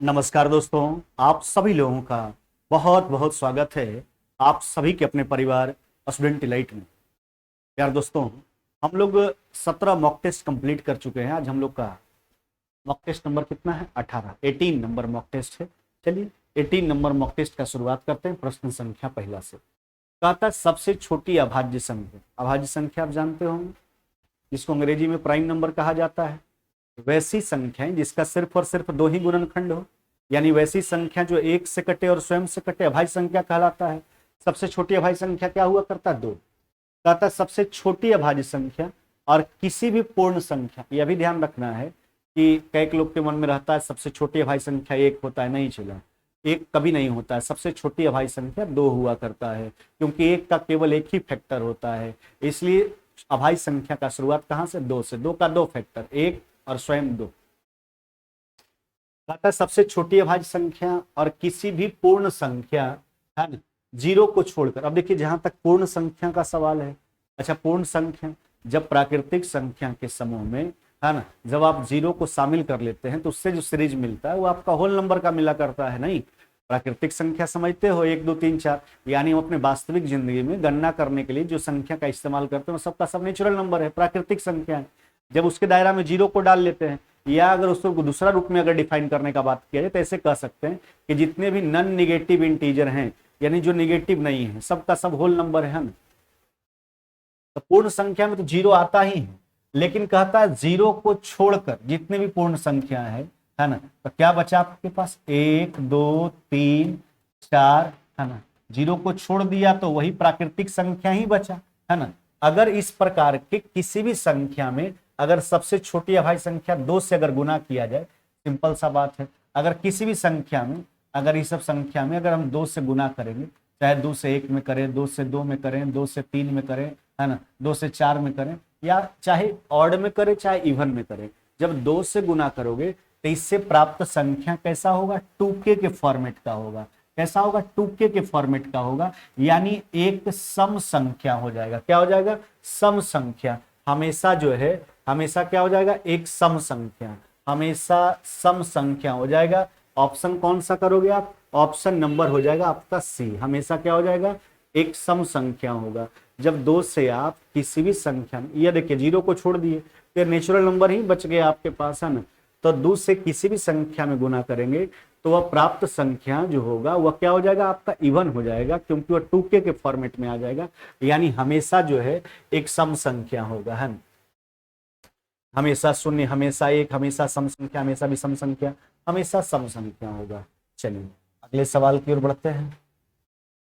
नमस्कार दोस्तों, आप सभी लोगों का बहुत बहुत स्वागत है आप सभी के अपने परिवार स्टूडेंट डिलाइट में। यार दोस्तों, हम लोग 17 मॉक टेस्ट कंप्लीट कर चुके हैं। आज हम लोग का मॉक टेस्ट नंबर कितना है? 18 नंबर मॉक टेस्ट है। चलिए 18 नंबर मॉक टेस्ट का शुरुआत करते हैं। प्रश्न संख्या पहला से कहता है सबसे छोटी अभाज्य संख्या। अभाज्य संख्या आप जानते होंगे, जिसको अंग्रेजी में प्राइम नंबर कहा जाता है। वैसी संख्याएं जिसका सिर्फ और सिर्फ दो ही गुणनखंड हो, यानी वैसी संख्या जो एक से कटे और स्वयं से कटे, अभाज्य संख्या कहलाता है। सबसे छोटी अभाज्य संख्या क्या हुआ करता है? दो। कहता है सबसे छोटी अभाज्य संख्या और किसी भी पूर्ण संख्या, यह भी ध्यान रखना है कि कई लोग के मन में रहता है सबसे छोटी अभाज्य संख्या एक होता है। नहीं चला, एक कभी नहीं होता है। सबसे छोटी अभाज्य संख्या दो हुआ करता है, क्योंकि एक का केवल एक ही फैक्टर होता है। इसलिए अभाज्य संख्या का शुरुआत कहां से? दो से। दो का दो फैक्टर, एक और स्वयं दो। कहता है सबसे छोटी अभाज्य संख्या और किसी भी पूर्ण संख्या, है ना, जीरो को छोड़कर। अब देखिए जहां तक पूर्ण संख्या का सवाल है, अच्छा पूर्ण संख्या जब प्राकृतिक संख्या के समूह में, है ना, जब आप जीरो को शामिल कर लेते हैं तो उससे जो सीरीज मिलता है वो आपका होल नंबर का मिला करता है। नहीं, प्राकृतिक संख्या समझते हो, एक दो तीन चार, यानी हम अपने वास्तविक जिंदगी में गणना करने के लिए जो संख्या का इस्तेमाल करते हैं वो सबका सब नेचुरल नंबर है, प्राकृतिक संख्या है। जब उसके दायरा में जीरो को डाल लेते हैं, या अगर उसको दूसरा रूप में अगर डिफाइन करने का बात किया जाए तो ऐसे कह सकते हैं कि जितने भी नॉन निगेटिव इंटीजर हैं, यानी जो निगेटिव नहीं है, सबका सब होल नंबर है ना। तो पूर्ण संख्या में तो जीरो आता ही है, लेकिन कहता है जीरो को छोड़कर जितने भी पूर्ण संख्या है ना, तो क्या बचा आपके पास? एक दो तीन चार, है ना। जीरो को छोड़ दिया तो वही प्राकृतिक संख्या ही बचा, है ना। अगर इस प्रकार के किसी भी संख्या में अगर सबसे छोटी अभाज्य संख्या दो से अगर गुना किया जाए, सिंपल सा बात है, अगर किसी भी संख्या में, अगर इस सब संख्या में अगर हम दो से गुना करेंगे, चाहे दो से एक में करें, दो से दो में करें, दो से तीन में करें, है ना, दो से चार में करें, या चाहे ऑड में करें चाहे इवन में करें, जब दो से गुना करोगे तो इससे प्राप्त संख्या कैसा होगा? 2k के फॉर्मेट का होगा। कैसा होगा? 2k के फॉर्मेट का होगा, यानी एक सम संख्या हो जाएगा। क्या हो जाएगा? सम संख्या। हमेशा जो है, हमेशा क्या हो जाएगा? एक सम संख्या, हमेशा सम संख्या हो जाएगा। ऑप्शन कौन सा करोगे आप? ऑप्शन नंबर हो जाएगा आपका सी। हमेशा क्या हो जाएगा? एक सम संख्या होगा। जब दो से आप किसी भी संख्या में, ये देखिए जीरो को छोड़ दिए तो नेचुरल नंबर ही बच गया आपके पास, है ना। तो दो से किसी भी संख्या में गुना करेंगे तो वह प्राप्त संख्या जो होगा वह क्या हो जाएगा? आपका इवन हो जाएगा, क्योंकि वह 2k के फॉर्मेट में आ जाएगा। यानी हमेशा जो है एक सम संख्या होगा, है ना। हमेशा शून्य, हमेशा एक, हमेशा सम संख्या, हमेशा विषम संख्या, हमेशा सम संख्या होगा। चलिए अगले सवाल की ओर बढ़ते हैं।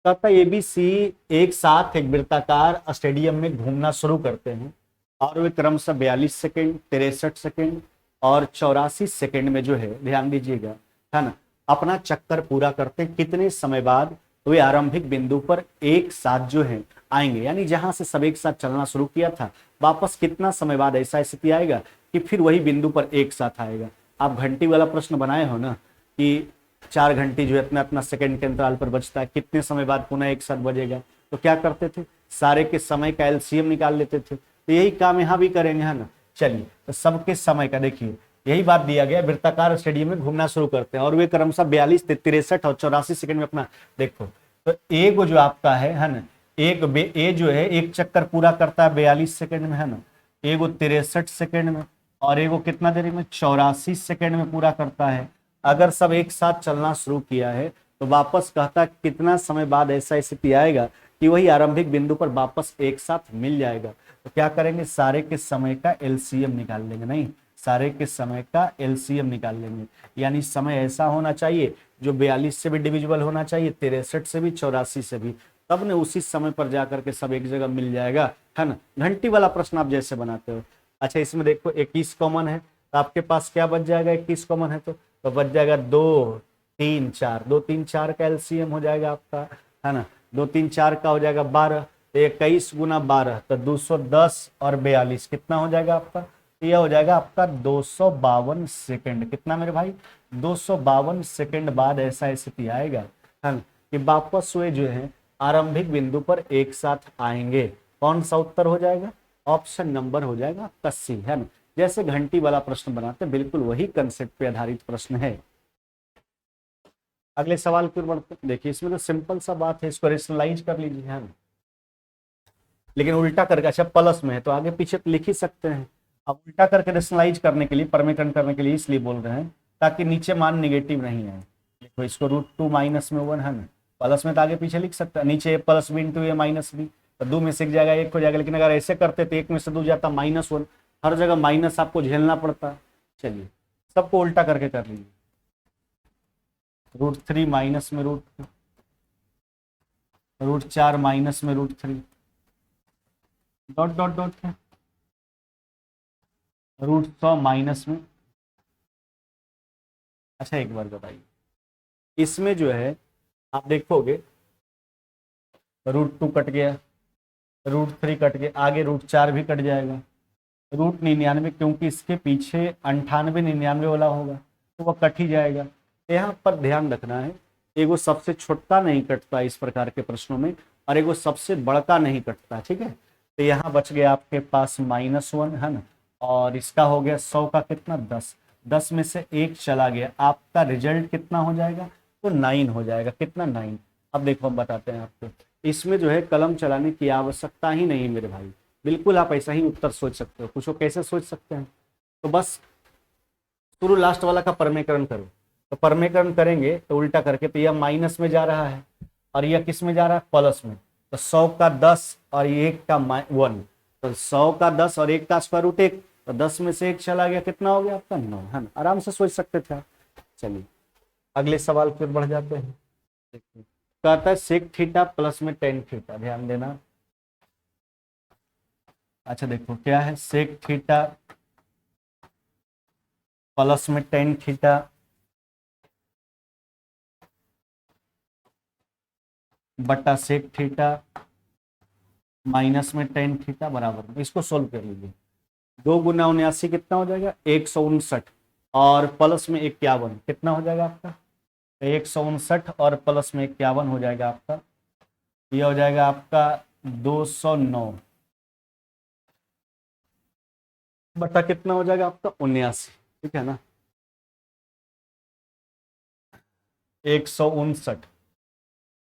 कहता है एबीसी एक साथ एक वृत्ताकार स्टेडियम में घूमना शुरू करते हैं और वे क्रमशः 42 सेकेंड, 63 सेकेंड और 84 सेकेंड में जो है, ध्यान दीजिएगा, है ना, अपना चक्कर पूरा करते हैं। कितने समय बाद वे आरंभिक बिंदु पर एक साथ जो है आएंगे? यानी जहां से सब एक साथ चलना शुरू किया था, वापस कितना समय बाद ऐसा स्थिति आएगा कि फिर वही बिंदु पर एक साथ आएगा। आप घंटी वाला प्रश्न बनाए हो ना कि 4 घंटी जो है इतना इतना सेकंड के अंतराल पर बजता है, कितने समय बाद पुनः एक साथ बजेगा? तो क्या करते थे? सारे के समय का एलसीएम निकाल लेते थे। तो यही काम यहाँ भी करेंगे, है ना। चलिए तो सबके समय का देखिए, यही बात दिया गया, वृत्ताकार स्टेडियम में घूमना शुरू करते हैं और वे क्रमशः 42, 63 और 84 सेकंड में अपना, देखो तो ए को जो आपका है ना, एक ए जो है एक चक्कर पूरा करता है 42 सेकंड में, है ना। ए को 63 सेकंड में और ए को कितना देरी में? 84 सेकंड में पूरा करता है। अगर सब एक साथ चलना शुरू किया है तो वापस कहता कितना समय बाद ऐसा स्थिति आएगा कि वही आरंभिक बिंदु पर वापस एक साथ मिल जाएगा। तो क्या करेंगे? सारे के समय का एलसीएम निकाल लेंगे। नहीं, सारे के समय का एलसीएम निकाल लेंगे, यानी समय ऐसा होना चाहिए जो 42 से भी डिविजिबल होना चाहिए, 63 से भी, 84 से भी, तब ने उसी समय पर जाकर के सब एक जगह मिल जाएगा, है ना। घंटी वाला प्रश्न आप जैसे बनाते हो। अच्छा इसमें देखो 21 कॉमन है तो आपके पास क्या बच जाएगा? 21 कॉमन है तो बच जाएगा 2 3 4, 2 3 4 का एलसीएम हो जाएगा आपका, है ना। 2 3 4 का हो जाएगा 12, तो 21 गुना 12 तो 210 और 42 कितना हो जाएगा आपका? यह हो जाएगा आपका 252 सेकंड। कितना मेरे भाई? 252 सेकंड बाद ऐसा स्थिति आएगा, है ना, कि वापस वे जो है आरंभिक बिंदु पर एक साथ आएंगे। कौन सा उत्तर हो जाएगा? ऑप्शन नंबर हो जाएगा आपका सी, है ना। जैसे घंटी वाला प्रश्न बनाते बिल्कुल वही कंसेप्ट पे आधारित प्रश्न है। अगले सवाल की ओर बढ़ते हैं। देखिए इसमें तो सिंपल सा बात है, इसको रेशनलाइज कर लीजिए, है ना। लेकिन उल्टा करके, अच्छा प्लस में है तो आगे पीछे तो लिख ही सकते हैं। अब उल्टा करके रेशनलाइज करने के लिए, परमीकरण करने के लिए इसलिए बोल रहे हैं ताकि नीचे मान निगेटिव नहीं आए। देखो इसको √2 माइनस में 1 है ना, प्लस में तो आगे पीछे लिख सकते हैं, नीचे प्लस बी इंटू ए माइनस बी, तो 2 में से एक जाएगा 1 हो जाएगा। लेकिन अगर ऐसे करते तो 1 में से 2 जाता -1, हर जगह माइनस आपको झेलना पड़ता। चलिए सबको उल्टा करके कर लीजिए, √3 माइनस में √2, √4 माइनस में √3, डॉट डॉट डॉट है, √100 माइनस में। अच्छा एक बार बताइए, इसमें जो है आप देखोगे √2 कट गया, √3 कट गया, आगे √4 भी कट जाएगा, √99 क्योंकि इसके पीछे 98 99 वाला होगा तो वह कट ही जाएगा। यहाँ पर ध्यान रखना है, एगो सबसे छोटा नहीं कटता इस प्रकार के प्रश्नों में, और एगो सबसे बड़का नहीं कटता, ठीक है। तो यहाँ बच गया आपके पास -1 है ना, और इसका हो गया 100 का कितना 10, 10 में से 1 चला गया, आपका रिजल्ट कितना हो जाएगा, तो 9 हो जाएगा। कितना 9। अब देखो हम बताते हैं आपको, इसमें जो है कलम चलाने की आवश्यकता ही नहीं मेरे भाई, बिल्कुल आप ऐसा ही उत्तर सोच सकते हो। पूछो कैसे सोच सकते हैं, तो बस शुरू लास्ट वाला का परमेकरण करो, तो परमेकरण करेंगे तो उल्टा करके, तो यह माइनस में जा रहा है और यह किस में जा रहा है, प्लस में, तो 100 का 10 और 1 का 1, तो 100 का 10 और 1 का स्क्वायर रूट 1, तो 10 में से 1 चला गया, कितना हो गया आपका 9, है ना। आराम से सोच सकते थे आप। चलिए अगले सवाल फिर बढ़ जाते हैं। देखिए कहता है सेक थीटा प्लस में टेन थीटा, ध्यान देना। अच्छा देखो क्या है, सेक थीटा प्लस में टेन थीटा बटा सेक थीटा माइनस में टेन थीटा बराबर, इसको सोल्व कर लीजिए। 2 गुना 79 कितना हो जाएगा, 159, और प्लस में 51 कितना हो जाएगा आपका, 159 और प्लस में 51 हो जाएगा आपका, यह हो जाएगा आपका 209 बटा कितना हो जाएगा आपका 79, ठीक है ना। 159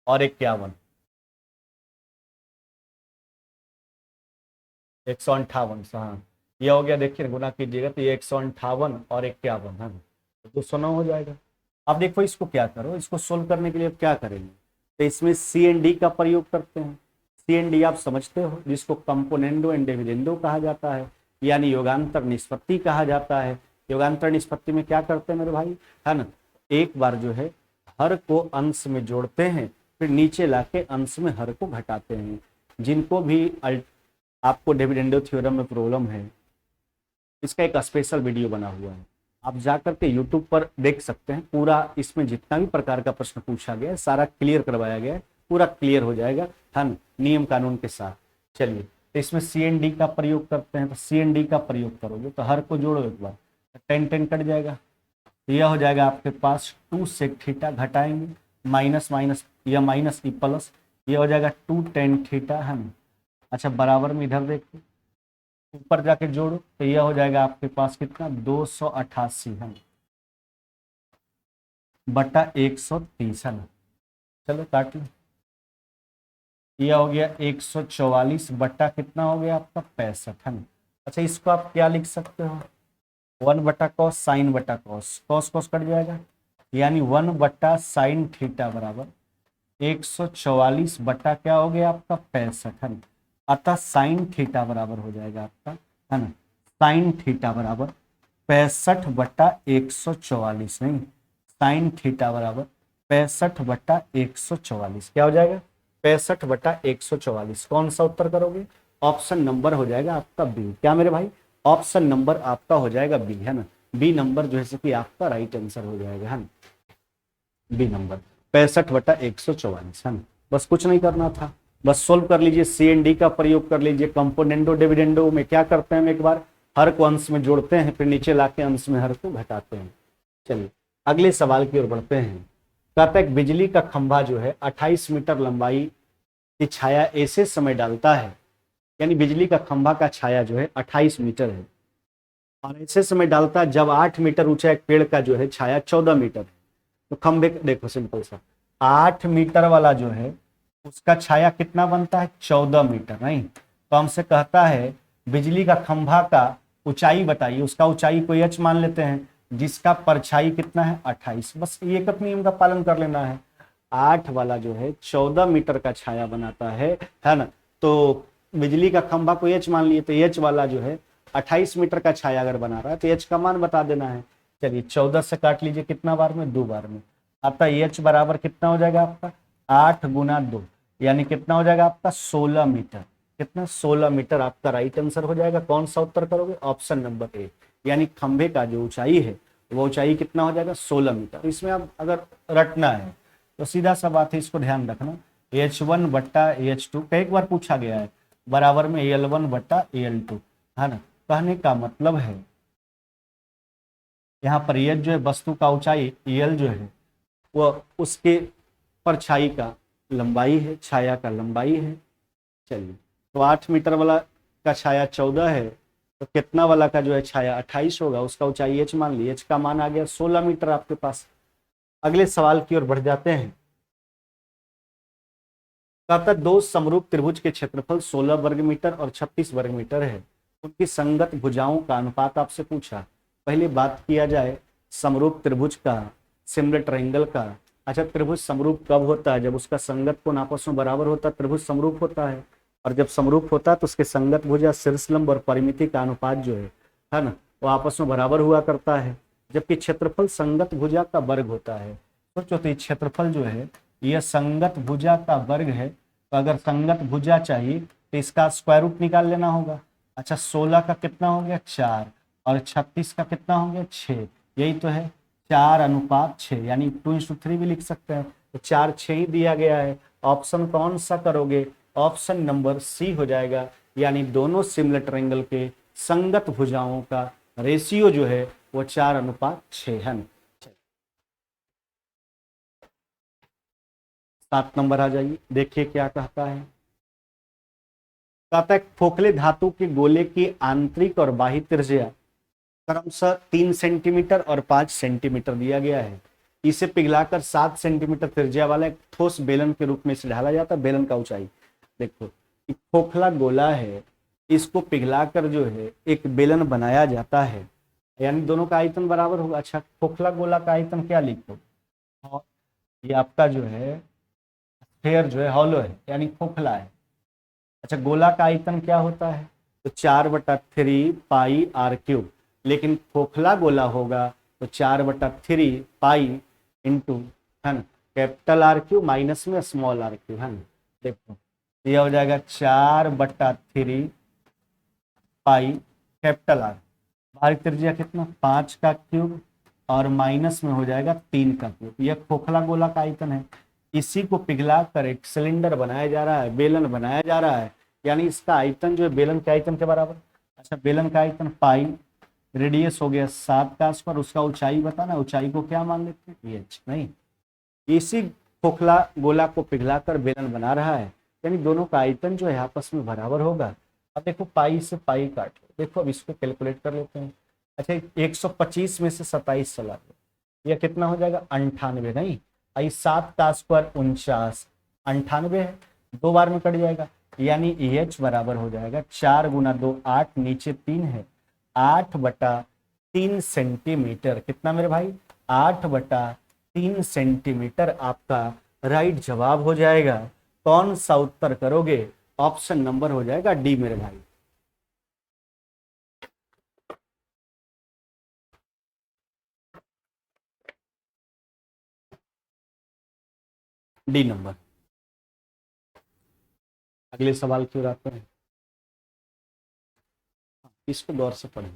और 51, 158, हाँ यह हो गया। देखिए गुना कीजिएगा तो ये 158 और 51 है, 209 हो जाएगा। अब देखो इसको क्या करो, इसको सोल्व करने के लिए अब क्या करेंगे, तो इसमें सी एंड डी का प्रयोग करते हैं। सी एंड डी आप समझते हो, जिसको कंपोनेंडो एंड डिविडेंडो कहा जाता है, यानी योगांतर निष्पत्ति कहा जाता है। योगांतर निष्पत्ति में क्या करते हैं मेरे भाई, है ना, एक बार जो है हर को अंश में जोड़ते हैं, फिर नीचे लाके अंश में हर को घटाते हैं। जिनको भी आपको डिविडेंडो थ्योरम में प्रॉब्लम है, इसका एक स्पेशल वीडियो बना हुआ है, आप जाकर के यूट्यूब पर देख सकते हैं। पूरा इसमें जितना भी प्रकार का प्रश्न पूछा गया है सारा क्लियर करवाया गया है, पूरा क्लियर हो जाएगा, है ना, नियम कानून के साथ। चलिए तो इसमें सी एन डी का प्रयोग करते हैं, तो सी एन डी का प्रयोग करोगे तो हर को जोड़ो एक बार, 10 10 कट जाएगा, तो यह हो जाएगा आपके पास 2 सेक थीटा, घटाएंगे माइनस माइनस, यह माइनस ई प्लस, यह हो जाएगा 2 टेन थीटा, है ना। अच्छा बराबर में इधर देखो, ऊपर जाके जोड़ो तो यह हो जाएगा आपके पास कितना 288 है बटा 130 है ना। चलो काट लो, यह हो गया 144 बटा कितना हो गया आपका 65 है ना। अच्छा इसको आप क्या लिख सकते हो, 1 बटा कॉस साइन बटा कॉस, कॉस कॉस कट जाएगा, यानी 1 बटा साइन थीटा बराबर 144 बटा क्या हो गया आपका 65 है ना। अतः साइन थीटा बराबर हो जाएगा आपका, है ना, साइन थीटा बराबर 65 बटा 144, नहीं साइन थीटा बराबर 65 बटा 144, क्या हो जाएगा 65 बटा 144। कौन सा उत्तर करोगे, ऑप्शन नंबर हो जाएगा आपका बी। क्या मेरे भाई, ऑप्शन नंबर आपका हो जाएगा बी, है ना। बी नंबर जो है कि आपका राइट आंसर हो जाएगा, है ना, बी नंबर 65 बटा 144, है ना। बस कुछ नहीं करना था, बस सोल्व कर लीजिए, सी एन डी का प्रयोग कर लीजिए। कंपोनेंडो डिविडेंडो में क्या करते हैं, एक बार हर को अंश में जोड़ते हैं, फिर नीचे लाके अंश में हर को घटाते हैं। चलिए अगले सवाल की ओर बढ़ते हैं। कहता है बिजली का खंभा जो है 28 मीटर लंबाई की छाया ऐसे समय डालता है, यानी बिजली का खंभा का छाया जो है 28 मीटर है, और ऐसे समय डालता है जब 8 मीटर ऊंचा एक पेड़ का जो है छाया 14 मीटर है। तो खंबे देखो सिंपल सा, 8 मीटर वाला जो है उसका छाया कितना बनता है, 14 मीटर, नहीं तो हमसे कहता है बिजली का खंभा का ऊंचाई बताइए, उसका ऊंचाई को h मान लेते हैं, जिसका परछाई कितना है 28। बस एक नियम का पालन कर लेना है, 8 वाला जो है 14 मीटर का छाया बनाता है ना, तो बिजली का खंभा को h मान लिए, तो h वाला जो है 28 मीटर का छाया अगर बना रहा है तो h का मान बता देना है। चलिए 14 से काट लीजिए, कितना बार में, 2 बार में, आपका h बराबर कितना हो जाएगा आपका 8 गुना 2, यानी कितना हो जाएगा आपका 16 मीटर, कितना 16 मीटर आपका राइट आंसर हो जाएगा। कौन सा उत्तर करोगे, ऑप्शन नंबर ए, यानी खंभे का जो ऊंचाई है वो ऊंचाई कितना हो जाएगा 16 मीटर। इसमें आप अगर रटना है तो सीधा सा बात है, इसको ध्यान रखना, H1 बट्टा H2 कई बार पूछा गया है, बराबर में L1 बट्टा L2, है ना। कहने का मतलब है यहाँ पर H जो है वस्तु का ऊंचाई, L जो है वो उसके परछाई का लंबाई है, छाया का लंबाई है। चलिए तो 8 मीटर वाला का छाया 14 है, तो कितना वाला का जो है छाया 28 होगा, उसका ऊंचाई h मान ली, h का मान आ गया 16 मीटर आपके पास। अगले सवाल की ओर बढ़ जाते हैं। कहता दो समरूप त्रिभुज के क्षेत्रफल 16 वर्ग मीटर और 36 वर्ग मीटर है, उनकी संगत भुजाओं का अनुपात आपसे पूछा। पहले बात किया जाए समरूप त्रिभुज का, सिमिलर ट्रायंगल का। अच्छा, त्रिभुज समरूप कब होता है, जब उसका संगत कोण आपस में बराबर होता है, त्रिभुज समरूप होता है। और जब समरूप होता है तो उसके संगत भुजा, शीर्षलंब और परिमिति का अनुपात जो है ना, वो आपस में बराबर हुआ करता है। जबकि क्षेत्रफल संगत भुजा का वर्ग होता है। सोचो तो क्षेत्रफल जो है यह संगत भुजा का वर्ग है, तो अगर संगत भुजा चाहिए तो इसका स्क्वायर रूट निकाल लेना होगा। अच्छा, 16 का कितना हो गया 4 और 36 का कितना हो गया 6, यही तो है 4:6, यानी 2:3 भी लिख सकते हैं। तो 4:6 ही दिया गया है। ऑप्शन कौन सा करोगे, ऑप्शन नंबर सी हो जाएगा, यानी दोनों सिमिलर ट्रायंगल के संगत भुजाओं का रेशियो जो है वो 4:6 है। 7 नंबर आ जाइए, देखिए क्या कहता है। कहता है खोखले धातु के गोले की आंतरिक और बाह्य त्रिज्या क्रमशः 3 सेंटीमीटर और 5 सेंटीमीटर दिया गया है। इसे पिघलाकर 7 सेंटीमीटर त्रिज्या वाला एक ठोस बेलन के रूप में इसे ढाला जाता है। बेलन का ऊंचाई देखो, खोखला गोला है, इसको पिघलाकर जो है एक बेलन बनाया जाता है, यानी दोनों का आयतन बराबर होगा। अच्छा, खोखला गोला का आयतन क्या लिखो, और ये आपका जो है स्फीयर जो है हॉलो है, यानी खोखला है। अच्छा, गोला का आयतन क्या होता है, तो 4/3 पाई आर क्यूब, लेकिन खोखला गोला होगा तो 4/3 पाई इंटू, है ना, कैपिटल आर क्यूब माइनस में स्मॉल आर क्यूब, है ना। देखो यह हो जाएगा 4/3 पाई कैपिटल आर, बाहरी त्रिज्या कितना 5 का क्यूब, और माइनस में हो जाएगा 3 का क्यूब। यह खोखला गोला का आयतन है। इसी को पिघला कर एक सिलेंडर बनाया जा रहा है, बेलन बनाया जा रहा है, यानी इसका आयतन जो है बेलन के आयतन के बराबर। अच्छा, बेलन का आयतन पाई, रेडियस हो गया 7 का स्क्वायर, उसका ऊंचाई बताना, ऊंचाई को क्या मान लेते हैं h, नहीं। इसी खोखला गोला को पिघलाकर बेलन बना रहा है, यानी दोनों का आयतन जो है आपस में बराबर होगा। अब देखो पाई से पाई काट लो, देखो अब इसको कैलकुलेट कर लेते हैं। अच्छा, 125 में से 27 चला दो, यह कितना हो जाएगा 98, नहीं। आई 7 का स्क्वायर 49, 98 है, 2 बार में कट जाएगा, यानी EH बराबर हो जाएगा 4 गुना 2 8, नीचे 3 है, 8/3 सेंटीमीटर। कितना मेरे भाई 8/3 सेंटीमीटर आपका राइट जवाब हो जाएगा। कौन सा उत्तर करोगे, ऑप्शन नंबर हो जाएगा डी मेरे भाई। D number. अगले सवाल की ओर आते हैं, इसको गौर से पढ़ें,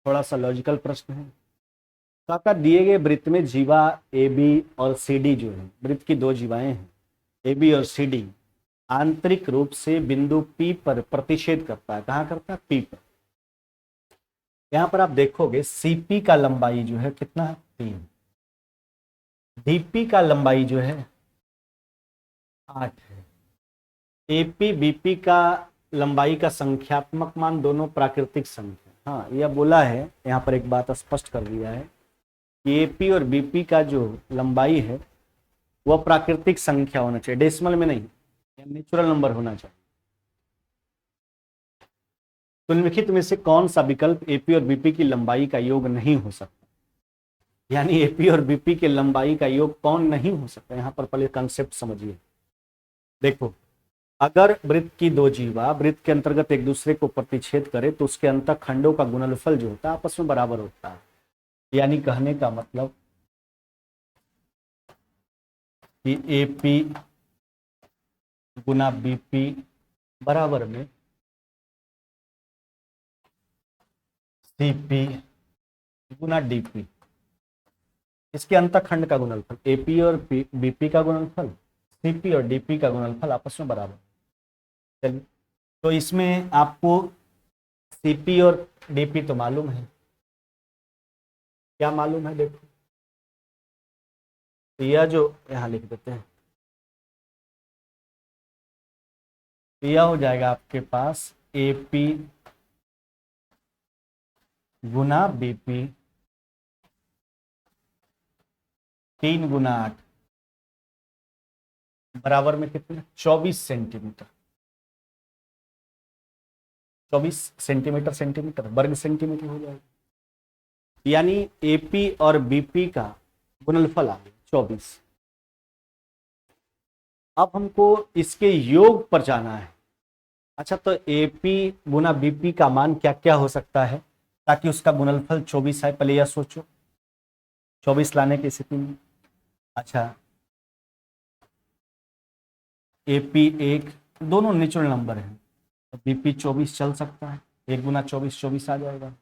थोड़ा सा लॉजिकल प्रश्न है। काका दिए गए वृत्त में जीवा ए बी और सी डी जो है, वृत्त की 2 जीवाएं हैं ए बी और सी डी, आंतरिक रूप से बिंदु पी पर प्रतिच्छेद करता है। कहाँ करता है, पी पर। यहां पर आप देखोगे सीपी का लंबाई जो है कितना है 3, डीपी का लंबाई जो है 8 है, एपी बीपी का लंबाई का संख्यात्मक मान दोनों प्राकृतिक संख्या, हाँ, यह बोला है यहाँ पर, एक बात स्पष्ट कर दिया है कि एपी और बीपी का जो लंबाई है वह प्राकृतिक संख्या होना चाहिए, डेसिमल में नहीं, या नेचुरल नंबर होना चाहिए। तो निम्नलिखित में से कौन सा विकल्प एपी और बीपी की लंबाई का योग नहीं हो सकता? यानी एपी और बीपी की लंबाई का योग कौन नहीं हो सकता? यहां पर पहले कंसेप्ट समझिए। देखो, अगर वृत्त की दो जीवा वृत्त के अंतर्गत एक दूसरे को प्रतिच्छेद करे तो उसके अंतर खंडों का गुणनफल जो होता है आपस में बराबर होता है। यानी कहने का मतलब कि एपी गुना बीपी बराबर में सीपी गुना डीपी, इसके अंतःखंड का गुणनफल एपी और बीपी का गुणनफल, सीपी और डीपी का गुणनफल आपस में बराबर। चलिए, तो इसमें आपको सीपी और डीपी तो मालूम है, क्या मालूम है? देखो, तो यह जो यहां लिख देते हैं, तो यह हो जाएगा आपके पास एपी गुना बीपी 3 गुना 8 बराबर में कितना? 24 सेंटीमीटर। 24 सेंटीमीटर, सेंटीमीटर वर्ग सेंटीमीटर हो जाएगा। यानी एपी और बीपी का गुणनफल आ गया 24। अब हमको इसके योग पर जाना है। अच्छा, तो एपी गुना बीपी का मान क्या क्या हो सकता है ताकि उसका गुणनफल 24 आए? पहले यह सोचो, 24 लाने की स्थिति में। अच्छा, एपी एक, दोनों नेचुरल नंबर है, तो बीपी 24 चल सकता है, 1 गुना 24 24 आ जाएगा।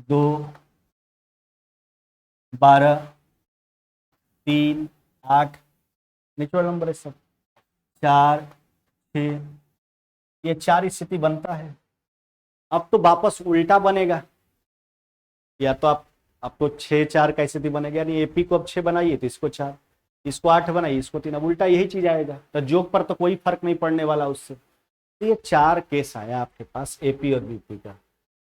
2 12 3 8 नेचुरल नंबर है सब। 4 6, ये 4 स्थिति बनता है। अब तो वापस उल्टा बनेगा, या तो आप, अब तो 6 4 का स्थिति बनेगा, यानी एपी को अब 6 बनाइए तो इसको 4, इसको 8 बनाइए इसको 3, अब उल्टा यही चीज आएगा। तो जोग पर तो कोई फर्क नहीं पड़ने वाला उससे। तो ये 4 केस आया आपके पास एपी और बीपी का।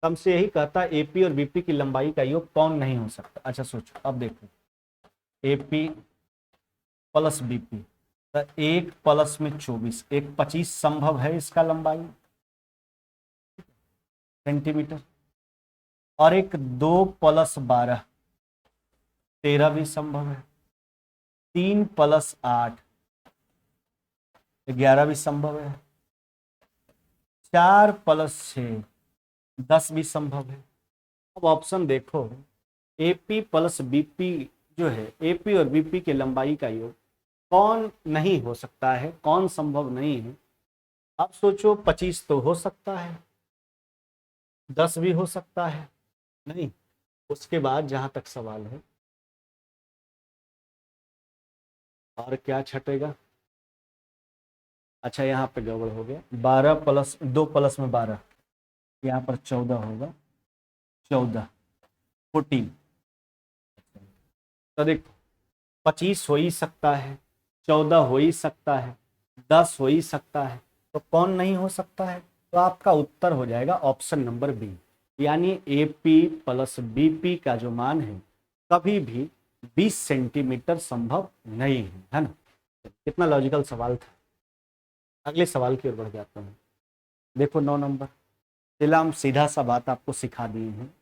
हमसे यही कहता है एपी और बीपी की लंबाई का योग कौन नहीं हो सकता। अच्छा सोचो, अब देखो, एपी प्लस बीपी, तो 1 प्लस में 24, 1 25 संभव है इसका लंबाई सेंटीमीटर, और एक 2 प्लस 12 13 भी संभव है, 3 प्लस 8 11 भी संभव है, 4 प्लस 6 10 भी संभव है। अब ऑप्शन देखो, एपी प्लस बीपी जो है, एपी और बीपी की लंबाई का योग कौन नहीं हो सकता है, कौन संभव नहीं है? अब सोचो, 25 तो हो सकता है, 10 भी हो सकता है, नहीं, उसके बाद जहां तक सवाल है, और क्या छटेगा? अच्छा, यहाँ पे गड़बड़ हो गया, 12 प्लस 2 प्लस में 12, यहाँ पर 14 होगा, 14 14। तो देखो, 25 हो ही सकता है, 14 हो ही सकता है, 10 हो ही सकता है, तो कौन नहीं हो सकता है? तो आपका उत्तर हो जाएगा ऑप्शन नंबर बी, यानी एपी प्लस बीपी का जो मान है कभी भी 20 सेंटीमीटर संभव नहीं है ना? कितना लॉजिकल सवाल था। अगले सवाल की ओर बढ़ जाता हूँ। देखो 9 नंबर, चला हम सीधा सा बात आपको सिखा दिए हैं,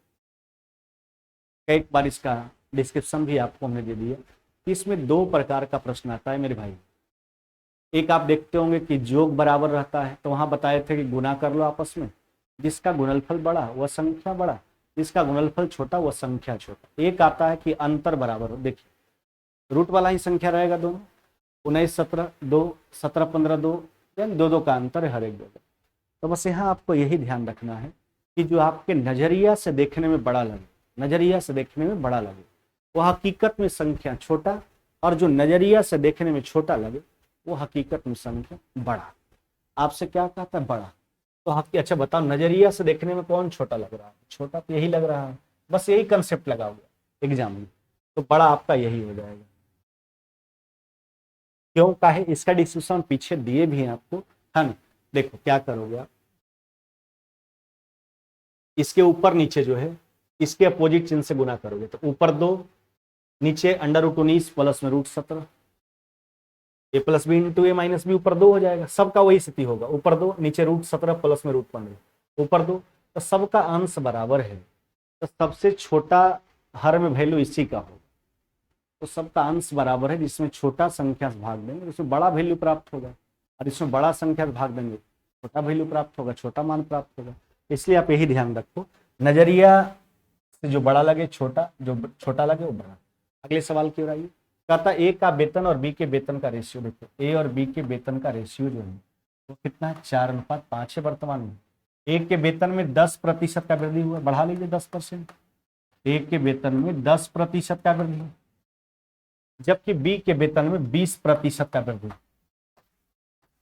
एक बार इसका डिस्क्रिप्शन भी आपको हमने दे दिया। इसमें 2 प्रकार का प्रश्न आता है मेरे भाई। एक आप देखते होंगे कि जोग बराबर रहता है, तो वहां बताए थे कि गुना कर लो आपस में, जिसका गुणनफल बड़ा वह संख्या बड़ा, जिसका गुणनफल छोटा वह संख्या छोटा। एक आता है कि अंतर बराबर हो, देखिए रूट वाला ही संख्या रहेगा दोनों, 19 17 2 17 15 2, यानी 2 2 का अंतर है हर एक जगह। तो बस यहाँ आपको यही ध्यान रखना है कि जो आपके नजरिया से देखने में बड़ा लगे, नजरिया से देखने में बड़ा लगे वो हकीकत में संख्या छोटा, और जो नजरिया से देखने में छोटा लगे वो हकीकत में संख्या बड़ा। आपसे क्या कहता है? बड़ा। तो अच्छा बताओ, नजरिया से देखने में कौन छोटा लग रहा है? छोटा तो यही लग रहा है, बस यही कंसेप्ट लगा हुआ एग्जाम में, तो बड़ा आपका यही हो जाएगा। क्यों काहे, इसका डिस्कशन पीछे दिए भी हैं आपको, है ना? देखो क्या करोगे आप, इसके ऊपर नीचे जो है इसके अपोजिट चिन्ह से गुना करोगे तो ऊपर 2, नीचे √19 प्लस में √17, ए प्लस बी इंटू ए माइनस बी, ऊपर 2 हो जाएगा। सबका वही स्थिति होगा, ऊपर 2 नीचे √17 प्लस में √15, ऊपर 2, तो सबका अंश बराबर है, तो सबसे छोटा हर में वैल्यू इसी का होगा, तो सबका अंश बराबर है, जिसमें छोटा संख्या से भाग देंगे इसमें बड़ा वैल्यू प्राप्त होगा, और इसमें बड़ा संख्या से भाग देंगे छोटा वैल्यू प्राप्त होगा, छोटा मान प्राप्त होगा। इसलिए आप यही ध्यान रखो, नजरिया से जो बड़ा लगे छोटा, जो छोटा लगे वो बड़ा। अगले सवाल की ओर आइए। कहता ए का वेतन और बी के वेतन का रेशियो देखो, ए और बी के वेतन का रेशियो जो है वो कितना है, 4:5 है वर्तमान में। ए के वेतन में 10% का वृद्धि हुआ, बढ़ा लीजिए 10%, ए के वेतन में 10% का वृद्धि हुआ, जबकि बी के वेतन में 20% का वृद्धि,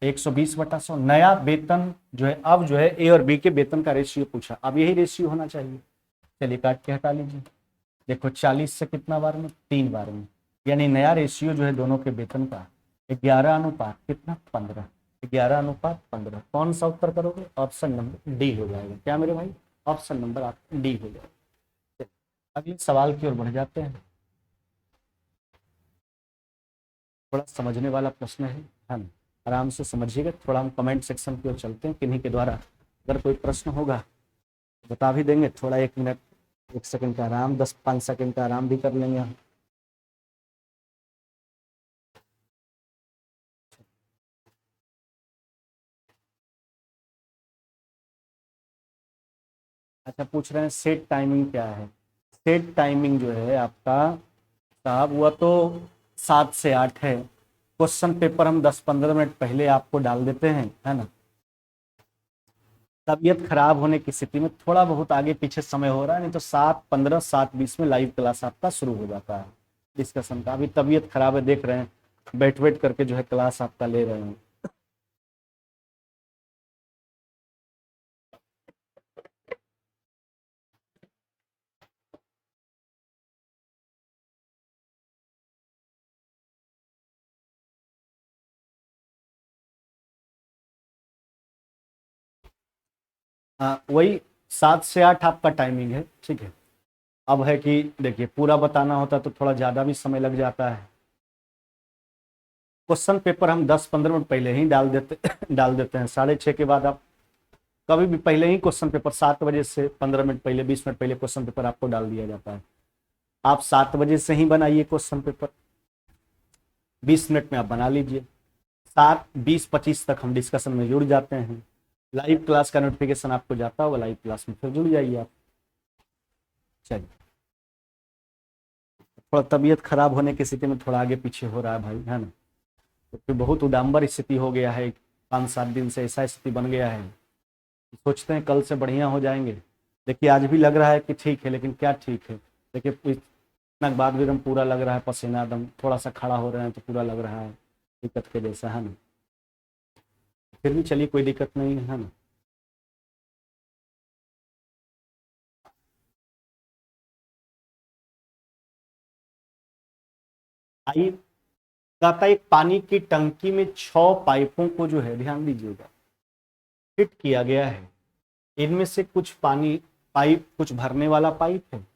120/100। नया वेतन जो है, अब जो है ए और बी के वेतन का रेशियो पूछा, अब यही रेशियो होना चाहिए। चलिए काट के हटा लीजिए, देखो 40 से कितना बार में, 3 बार में, यानी नया रेशियो जो है दोनों के वेतन का 11 अनुपात कितना, 15, 11:15। कौन सा उत्तर करोगे, ऑप्शन नंबर डी हो जाएगा। क्या मेरे भाई, ऑप्शन नंबर आपका डी हो जाएगा। अगले सवाल की ओर बढ़ जाते हैं, थोड़ा समझने वाला प्रश्न है ना, आराम से समझिएगा। थोड़ा हम कमेंट सेक्शन की ओर चलते हैं, किन्हीं के द्वारा अगर कोई प्रश्न होगा तो बता भी देंगे। थोड़ा 1 मिनट 1 सेकंड का आराम, 10-5 सेकंड का आराम भी कर लेंगे हम। अच्छा, पूछ रहे हैं सेट टाइमिंग क्या है। सेट टाइमिंग जो है आपका साहब, हुआ तो 7 से 8 है। क्वेश्चन पेपर हम 10-15 मिनट पहले आपको डाल देते हैं, है ना। तबीयत खराब होने की स्थिति में थोड़ा बहुत आगे पीछे समय हो रहा है, नहीं तो 7:15 7:20 में लाइव क्लास आपका शुरू हो जाता है डिस्कशन का। अभी तबीयत खराब है, देख रहे हैं बैठ करके जो है क्लास आपका ले रहे हैं। हाँ, वही 7 से 8 आपका टाइमिंग है, ठीक है। अब है कि देखिए पूरा बताना होता तो थोड़ा ज़्यादा भी समय लग जाता है। क्वेश्चन पेपर हम 10-15 मिनट पहले ही डाल देते हैं। 6:30 के बाद आप कभी भी पहले ही क्वेश्चन पेपर 7 बजे से 15 मिनट पहले, 20 मिनट पहले क्वेश्चन पेपर आपको डाल दिया जाता है। आप 7 बजे से ही बनाइए क्वेश्चन पेपर, 20 मिनट में आप बना लीजिए। 7:20-25 तक हम डिस्कशन में जुड़ जाते हैं। लाइव क्लास का नोटिफिकेशन आपको जाता होगा, लाइव क्लास में फिर जुड़ जाइए आप। चलिए, थोड़ा तबीयत खराब होने की स्थिति में थोड़ा आगे पीछे हो रहा है भाई, है ना। तो फिर बहुत उदाम्बर स्थिति हो गया है, 5-7 दिन से ऐसा स्थिति बन गया है। सोचते हैं कल से बढ़िया हो जाएंगे। देखिए आज भी लग रहा है कि ठीक है, लेकिन क्या ठीक है। देखिए इतना बाद भी एकदम पूरा लग रहा है पसीना, एकदम थोड़ा सा खड़ा हो रहे हैं तो पूरा लग रहा है दिक्कत के जैसा, है ना। फिर भी चलिए कोई दिक्कत नहीं है ना। आइए, कहता है एक पानी की टंकी में 6 पाइपों को जो है, ध्यान दीजिएगा, फिट किया गया है। इनमें से कुछ पानी पाइप, कुछ भरने वाला पाइप है,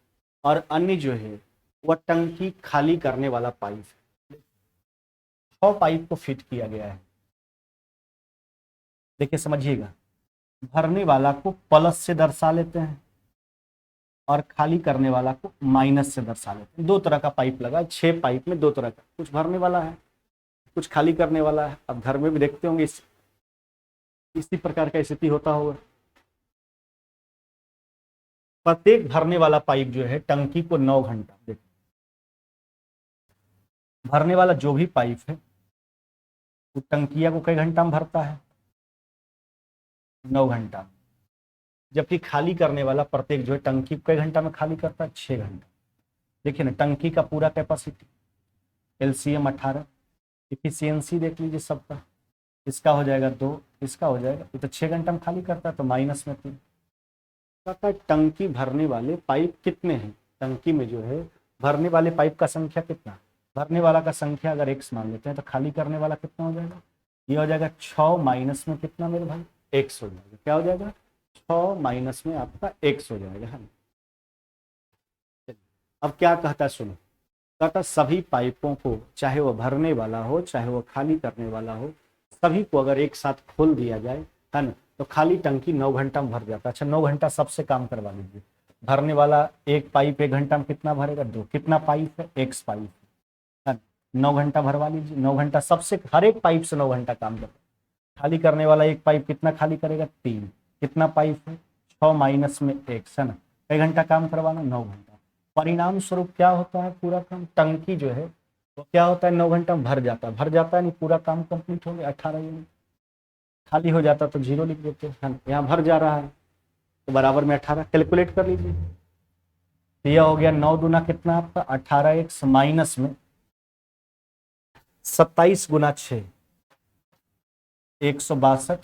और अन्य जो है वह टंकी खाली करने वाला पाइप है। 6 पाइप को फिट किया गया है। देखिए समझिएगा, भरने वाला को प्लस से दर्शा लेते हैं और खाली करने वाला को माइनस से दर्शा लेते हैं। 2 तरह का पाइप लगा है, 6 पाइप में 2 तरह का, कुछ भरने वाला है, कुछ खाली करने वाला है। अब घर में भी देखते होंगे इसी प्रकार का स्थिति होता होगा। प्रत्येक भरने वाला पाइप जो है टंकी को 9 घंटा, देखो भरने वाला जो भी पाइप है वो टंकिया को कई घंटा में भरता है, 9 घंटा। जबकि खाली करने वाला प्रत्येक जो है टंकी कई घंटा में खाली करता है, 6 घंटा। देखिए ना, टंकी का पूरा कैपेसिटी LCM 18, इफिशियंसी देख लीजिए सबका, इसका हो जाएगा 2, इसका हो जाएगा, ये तो 6 घंटा में खाली करता है, तो माइनस में 3। टंकी भरने वाले पाइप कितने हैं, टंकी में जो है भरने वाले पाइप का संख्या कितना, भरने वाला का संख्या अगर x मान लेते हैं तो खाली करने वाला कितना हो जाएगा, ये हो जाएगा 6 माइनस में कितना मेरे भाई, x हो जाएगा। क्या हो जाएगा, 6 माइनस में आपका x हो जाएगा, है ना। अब क्या कहता है सुनो, कहता सभी पाइपों को, चाहे वो भरने वाला हो चाहे वो खाली करने वाला हो, सभी को अगर एक साथ खोल दिया जाए, है ना, तो खाली टंकी 9 घंटा में भर जाता है। अच्छा 9 घंटा सबसे काम करवा लीजिए। भरने वाला एक पाइप 1 घंटा में कितना भरेगा? 2। कितना पाइप है? x पाइप है ना। 9 घंटा भरवा लीजिए, 9 घंटा सबसे, हर एक पाइप से 9 घंटा काम करता है। खाली करने वाला एक पाइप कितना खाली करेगा? 3। कितना पाइप है? 6 माइनस में x, है ना। कई घंटा काम करवाना? 9 घंटा। परिणाम स्वरूप क्या होता है? पूरा काम, टंकी जो है वो क्या होता है, 9 घंटा में भर जाता है। भर जाता है नहीं, पूरा काम कंप्लीट हो गया 18 यूनिट। खाली हो जाता तो 0 लिख देते हैं, यहाँ भर जा रहा है तो बराबर में 18। कैलकुलेट कर लीजिए, तो यह हो गया 9 दूना कितना आपका 18x माइनस में 27 गुना 6 162,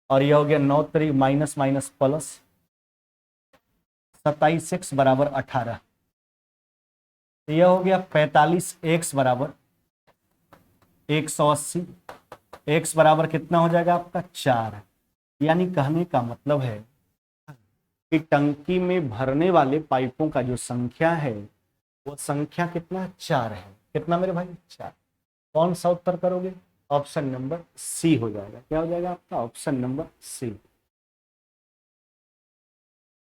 और यह हो गया 9 3 माइनस माइनस प्लस 27x बराबर 18। तो यह हो गया 45x बराबर 180। x बराबर कितना हो जाएगा आपका? 4। यानी कहने का मतलब है कि टंकी में भरने वाले पाइपों का जो संख्या है वो संख्या कितना? 4 है। कितना मेरे भाई? 4। कौन सा उत्तर करोगे? ऑप्शन नंबर सी हो जाएगा। क्या हो जाएगा आपका? Option number C.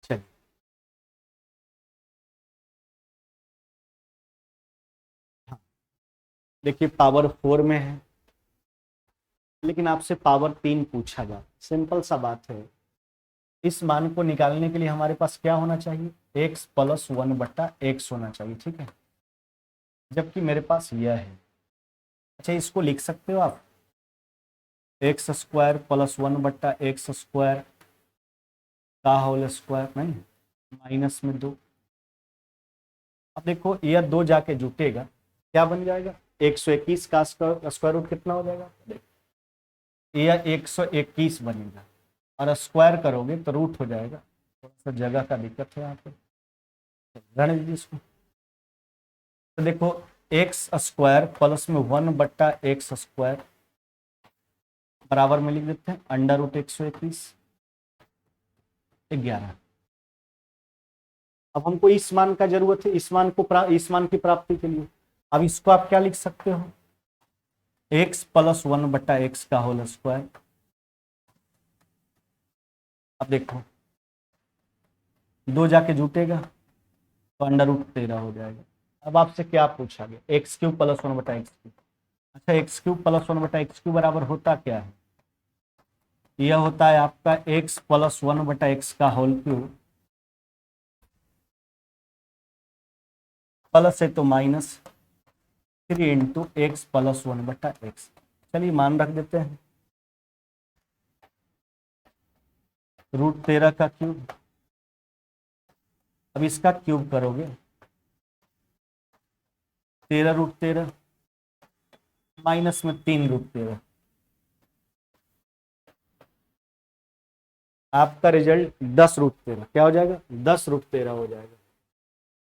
चलिए हाँ, देखिए पावर 4 में है, लेकिन आपसे पावर 3 पूछा जाए। सिंपल सा बात है, इस मान को निकालने के लिए हमारे पास क्या होना चाहिए? x प्लस 1/x होना चाहिए, ठीक है। जबकि मेरे पास यह है। अच्छा इसको लिख सकते हो आप, एक्स स्क्वायर प्लस 1/x² का होल स्क्वायर, नहीं माइनस में 2। अब देखो यह 2 जाके जुटेगा, क्या बन जाएगा? 121 का स्क्वायर रूट कितना हो जाएगा? यह 121 बनेगा, और स्क्वायर करोगे तो रूट हो जाएगा। थोड़ा सा जगह का दिक्कत है यहाँ पे, रहने दीजिए इसको। तो देखो एक्स स्क्वायर प्लस में 1/x² बराबर में लिख देते हैं अंडर रूट 121/11। अब हमको इस मान का जरूरत है, इस मान को इस मान की प्राप्ति के लिए। अब इसको आप क्या लिख सकते हो? x प्लस 1/x का होल स्क्वायर। अब देखो 2 जाके जुटेगा तो अंडर रूट 13 हो जाएगा। अब आपसे क्या पूछा गया? x³ plus 1/x³। अच्छा x³ प्लस 1/x³ बराबर होता क्या है? यह होता है आपका x प्लस 1/x का होल क्यूब, प्लस है तो minus 3 into x plus 1/x। चलिए मान रख देते हैं √13 का क्यूब। अब इसका क्यूब करोगे 13 √13 माइनस में 3 √13। आपका रिजल्ट 10 √13 क्या हो जाएगा? 10 √13 हो जाएगा।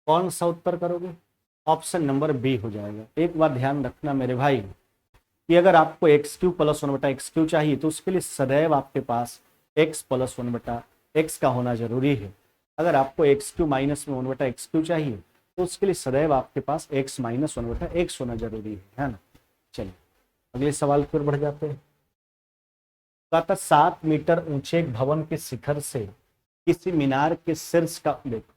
कौन सा उत्तर करोगे? ऑप्शन नंबर बी हो जाएगा। एक बात ध्यान रखना मेरे भाई, कि अगर आपको x³ प्लस 1/x³ चाहिए तो उसके लिए सदैव आपके पास x प्लस 1/x का होना जरूरी है। अगर आपको x³ माइनस में 1/x³ चाहिए तो उसके लिए सदैव आपके पास x माइनस 1/x होना जरूरी है ना। चलिए अगले सवाल की ओर बढ़ जाते हैं। कहता 7 मीटर ऊंचे एक भवन के शिखर से किसी मीनार के शीर्ष का, देखो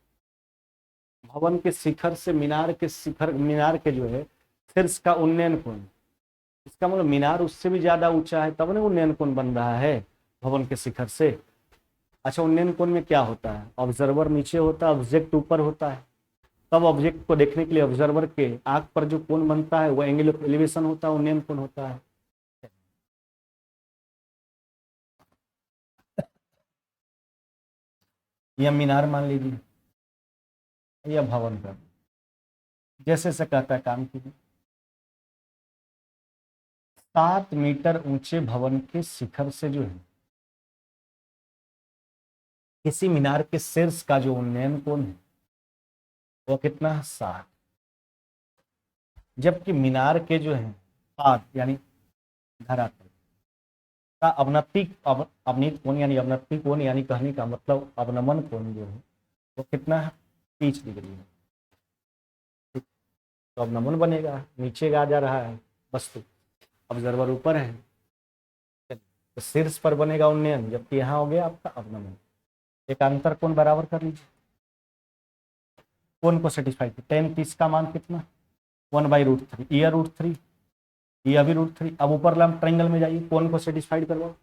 भवन के शिखर से मीनार के जो है शीर्ष का उन्नयन कोण, इसका मतलब मीनार उससे भी ज्यादा ऊंचा है तब ना उन्नयन कोण बन रहा है भवन के शिखर से। अच्छा उन्नयन कोण में क्या होता है? ऑब्जर्वर नीचे होता है, ऑब्जेक्ट ऊपर होता है। तब ऑब्जेक्ट को देखने के लिए ऑब्जर्वर के आंख पर जो कोण बनता है वो एंगल ऑफ एलिवेशन होता है, उन्नयन कोण होता है। यह मीनार मान लीजिए, यह भवन का, जैसे से कहता है काम कीजिए। 7 मीटर ऊंचे भवन के शिखर से जो है किसी मीनार के शीर्ष का जो उन्नयन कोण है वो कितना है? 60। जबकि मीनार के जो है पाद यानी धरातल का अवनीत कोण यानी अवनति कोण यानी कहने का मतलब अवनमन कोण जो है वो कितना है, 30 डिग्री है। ठीक, तो अवनमन बनेगा, नीचे आ जा रहा है वस्तु, ऑब्जर्वर ऊपर है, तो शीर्ष पर बनेगा उन्नयन, जबकि यहाँ हो गया आपका अवनमन। एक अंतर कोण बराबर कर लीजिए, कोण को सेटिस्फाई किया, tan 30 का मान कितना 1/√3, यह √3, यह भी √3। अब ऊपर लंब ट्रायंगल में जाइए, कोण को सेटिस्फाइड करवाओ,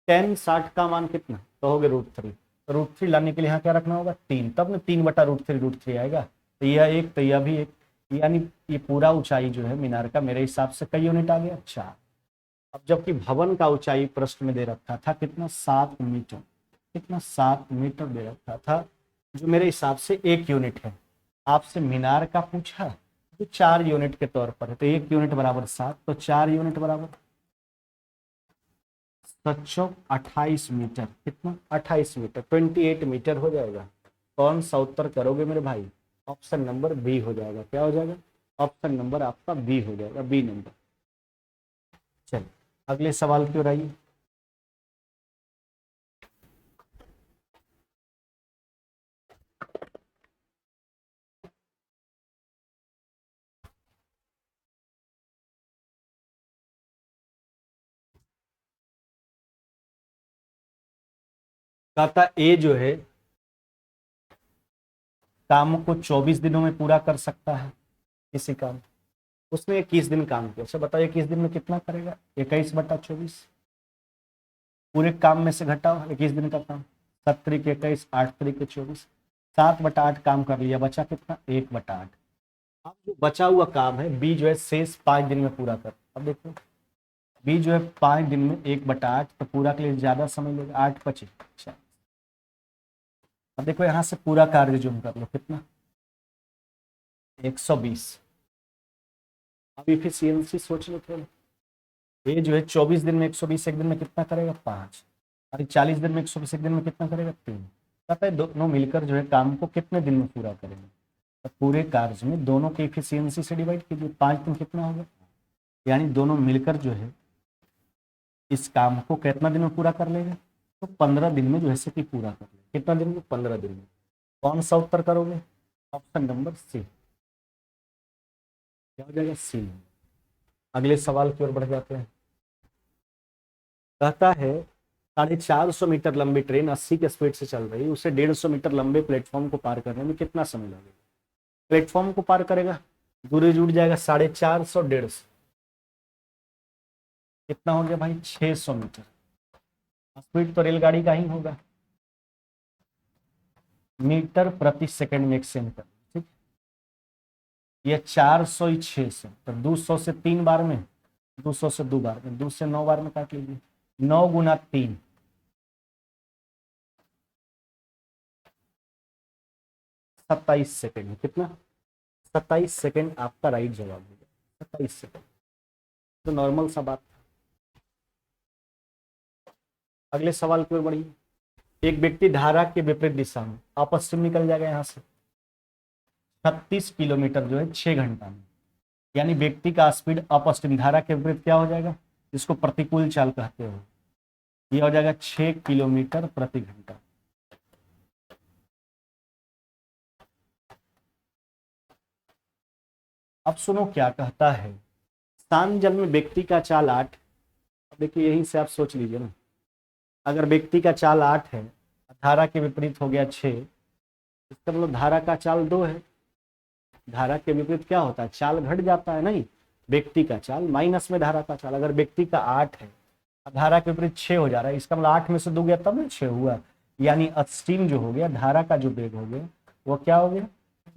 tan 60 का मान कितना, तो हो गया √3। तो √3 लाने के लिए यहाँ क्या रखना होगा 3, तब ना 3/√3 आएगा। तो यह एक, तो यह भी एक, यानी ये पूरा ऊंचाई जो है मीनार का मेरे हिसाब से कई यूनिट आ गया, 4। अब जबकि भवन का ऊंचाई प्रश्न में दे रखा था कितना 7 मीटर, कितना 7 मीटर दे रखा था, जो मेरे हिसाब से 1 यूनिट है। आपसे मीनार का पूछा जो 4 यूनिट के तौर पर है, तो 1 यूनिट बराबर 7, तो 4 यूनिट बराबर 28 मीटर, कितना 28 मीटर, 28 मीटर हो जाएगा। कौन सा उत्तर करोगे मेरे भाई, ऑप्शन नंबर बी हो जाएगा। क्या हो जाएगा, ऑप्शन नंबर आपका बी हो जाएगा, बी नंबर। चलिए अगले सवाल की ओर आइए। कहता ए जो है काम को 24 दिनों में पूरा कर सकता है, किसी काम, उसने 21 दिन काम किया। अच्छा बताओ 21 दिन में कितना करेगा, 21/24, पूरे काम में से घटाओ 21 दिन का काम, 7 तरीक 21, 8 तरीक 24, 7/8 काम कर लिया, बचा कितना 1/8। अब जो बचा हुआ काम है बी जो है शेष 5 दिन में पूरा कर। अब देखो बी जो है 5 दिन में 1/8, तो पूरा के लिए ज्यादा समय लेगा, 8/5। अच्छा अब देखो यहाँ से पूरा कार्य जो कर लो कितना 120। अब इफिशियंसी सोच लो थोड़ा, ये जो है 24 दिन में 120 एक दिन में कितना करेगा 5, और 40 दिन में 120 एक दिन में कितना करेगा 3। पता है दोनों मिलकर जो है काम को कितने दिन में पूरा करेंगे, तो पूरे कार्य में दोनों की इफिशियंसी से डिवाइड कीजिए, 5 दिन कितना होगा, यानी दोनों मिलकर जो है इस काम को कितना दिन में पूरा कर लेगा, तो 15 दिन में जो है कि पूरा कर लेगा। कितना दिन में, 15 दिन में। कौन सा उत्तर करोगे, ऑप्शन नंबर सी। क्या हो जाएगा, सी। अगले सवाल की ओर बढ़ जाते हैं। कहता है 450 मीटर लंबी ट्रेन 80 के स्पीड से चल रही है, उसे 150 मीटर लंबे प्लेटफॉर्म को पार करने में कितना समय लगेगा। प्लेटफॉर्म को पार करेगा, दूरी जुड़ जाएगा 450, 150, कितना हो गया भाई 600 मीटर। स्पीड तो रेलगाड़ी का ही होगा, मीटर प्रति सेकंड में एक्सचेंज कर, ठीक। ये 400 ही 600, तो 200 से 3 बार में, 200 से 2 बार में, 2 से 9 बार में काट लीजिए, 9 गुना 3, 27 सेकंड। कितना 27 सेकंड आपका राइट जवाब होगा, 27 सेकंड, तो नॉर्मल सा बात। अगले सवाल की ओर बढ़िए। एक व्यक्ति धारा के विपरीत दिशा में, पश्चिम निकल जाएगा यहाँ से, 36 किलोमीटर जो है 6 घंटा में, यानी व्यक्ति का स्पीड अपस्ट्रीम धारा के विपरीत क्या हो जाएगा, इसको प्रतिकूल चाल कहते हो, ये हो जाएगा 6 किलोमीटर प्रति घंटा। अब सुनो क्या कहता है, शांत जल में व्यक्ति का चाल 8, देखिए यहीं से आप सोच लीजिए ना, अगर व्यक्ति का चाल 8 है, धारा के विपरीत हो गया 6, इसका मतलब धारा का चाल 2 है। धारा के विपरीत क्या होता है, चाल घट जाता है, नहीं, व्यक्ति का चाल माइनस में धारा का चाल। अगर व्यक्ति का 8 है, धारा के विपरीत 6 हो जा रहा है, इसका मतलब 8 में से 2 गया तब ना 6 हुआ, यानी अपस्ट्रीम जो हो गया, धारा का जो वेग हो गया वो क्या हो गया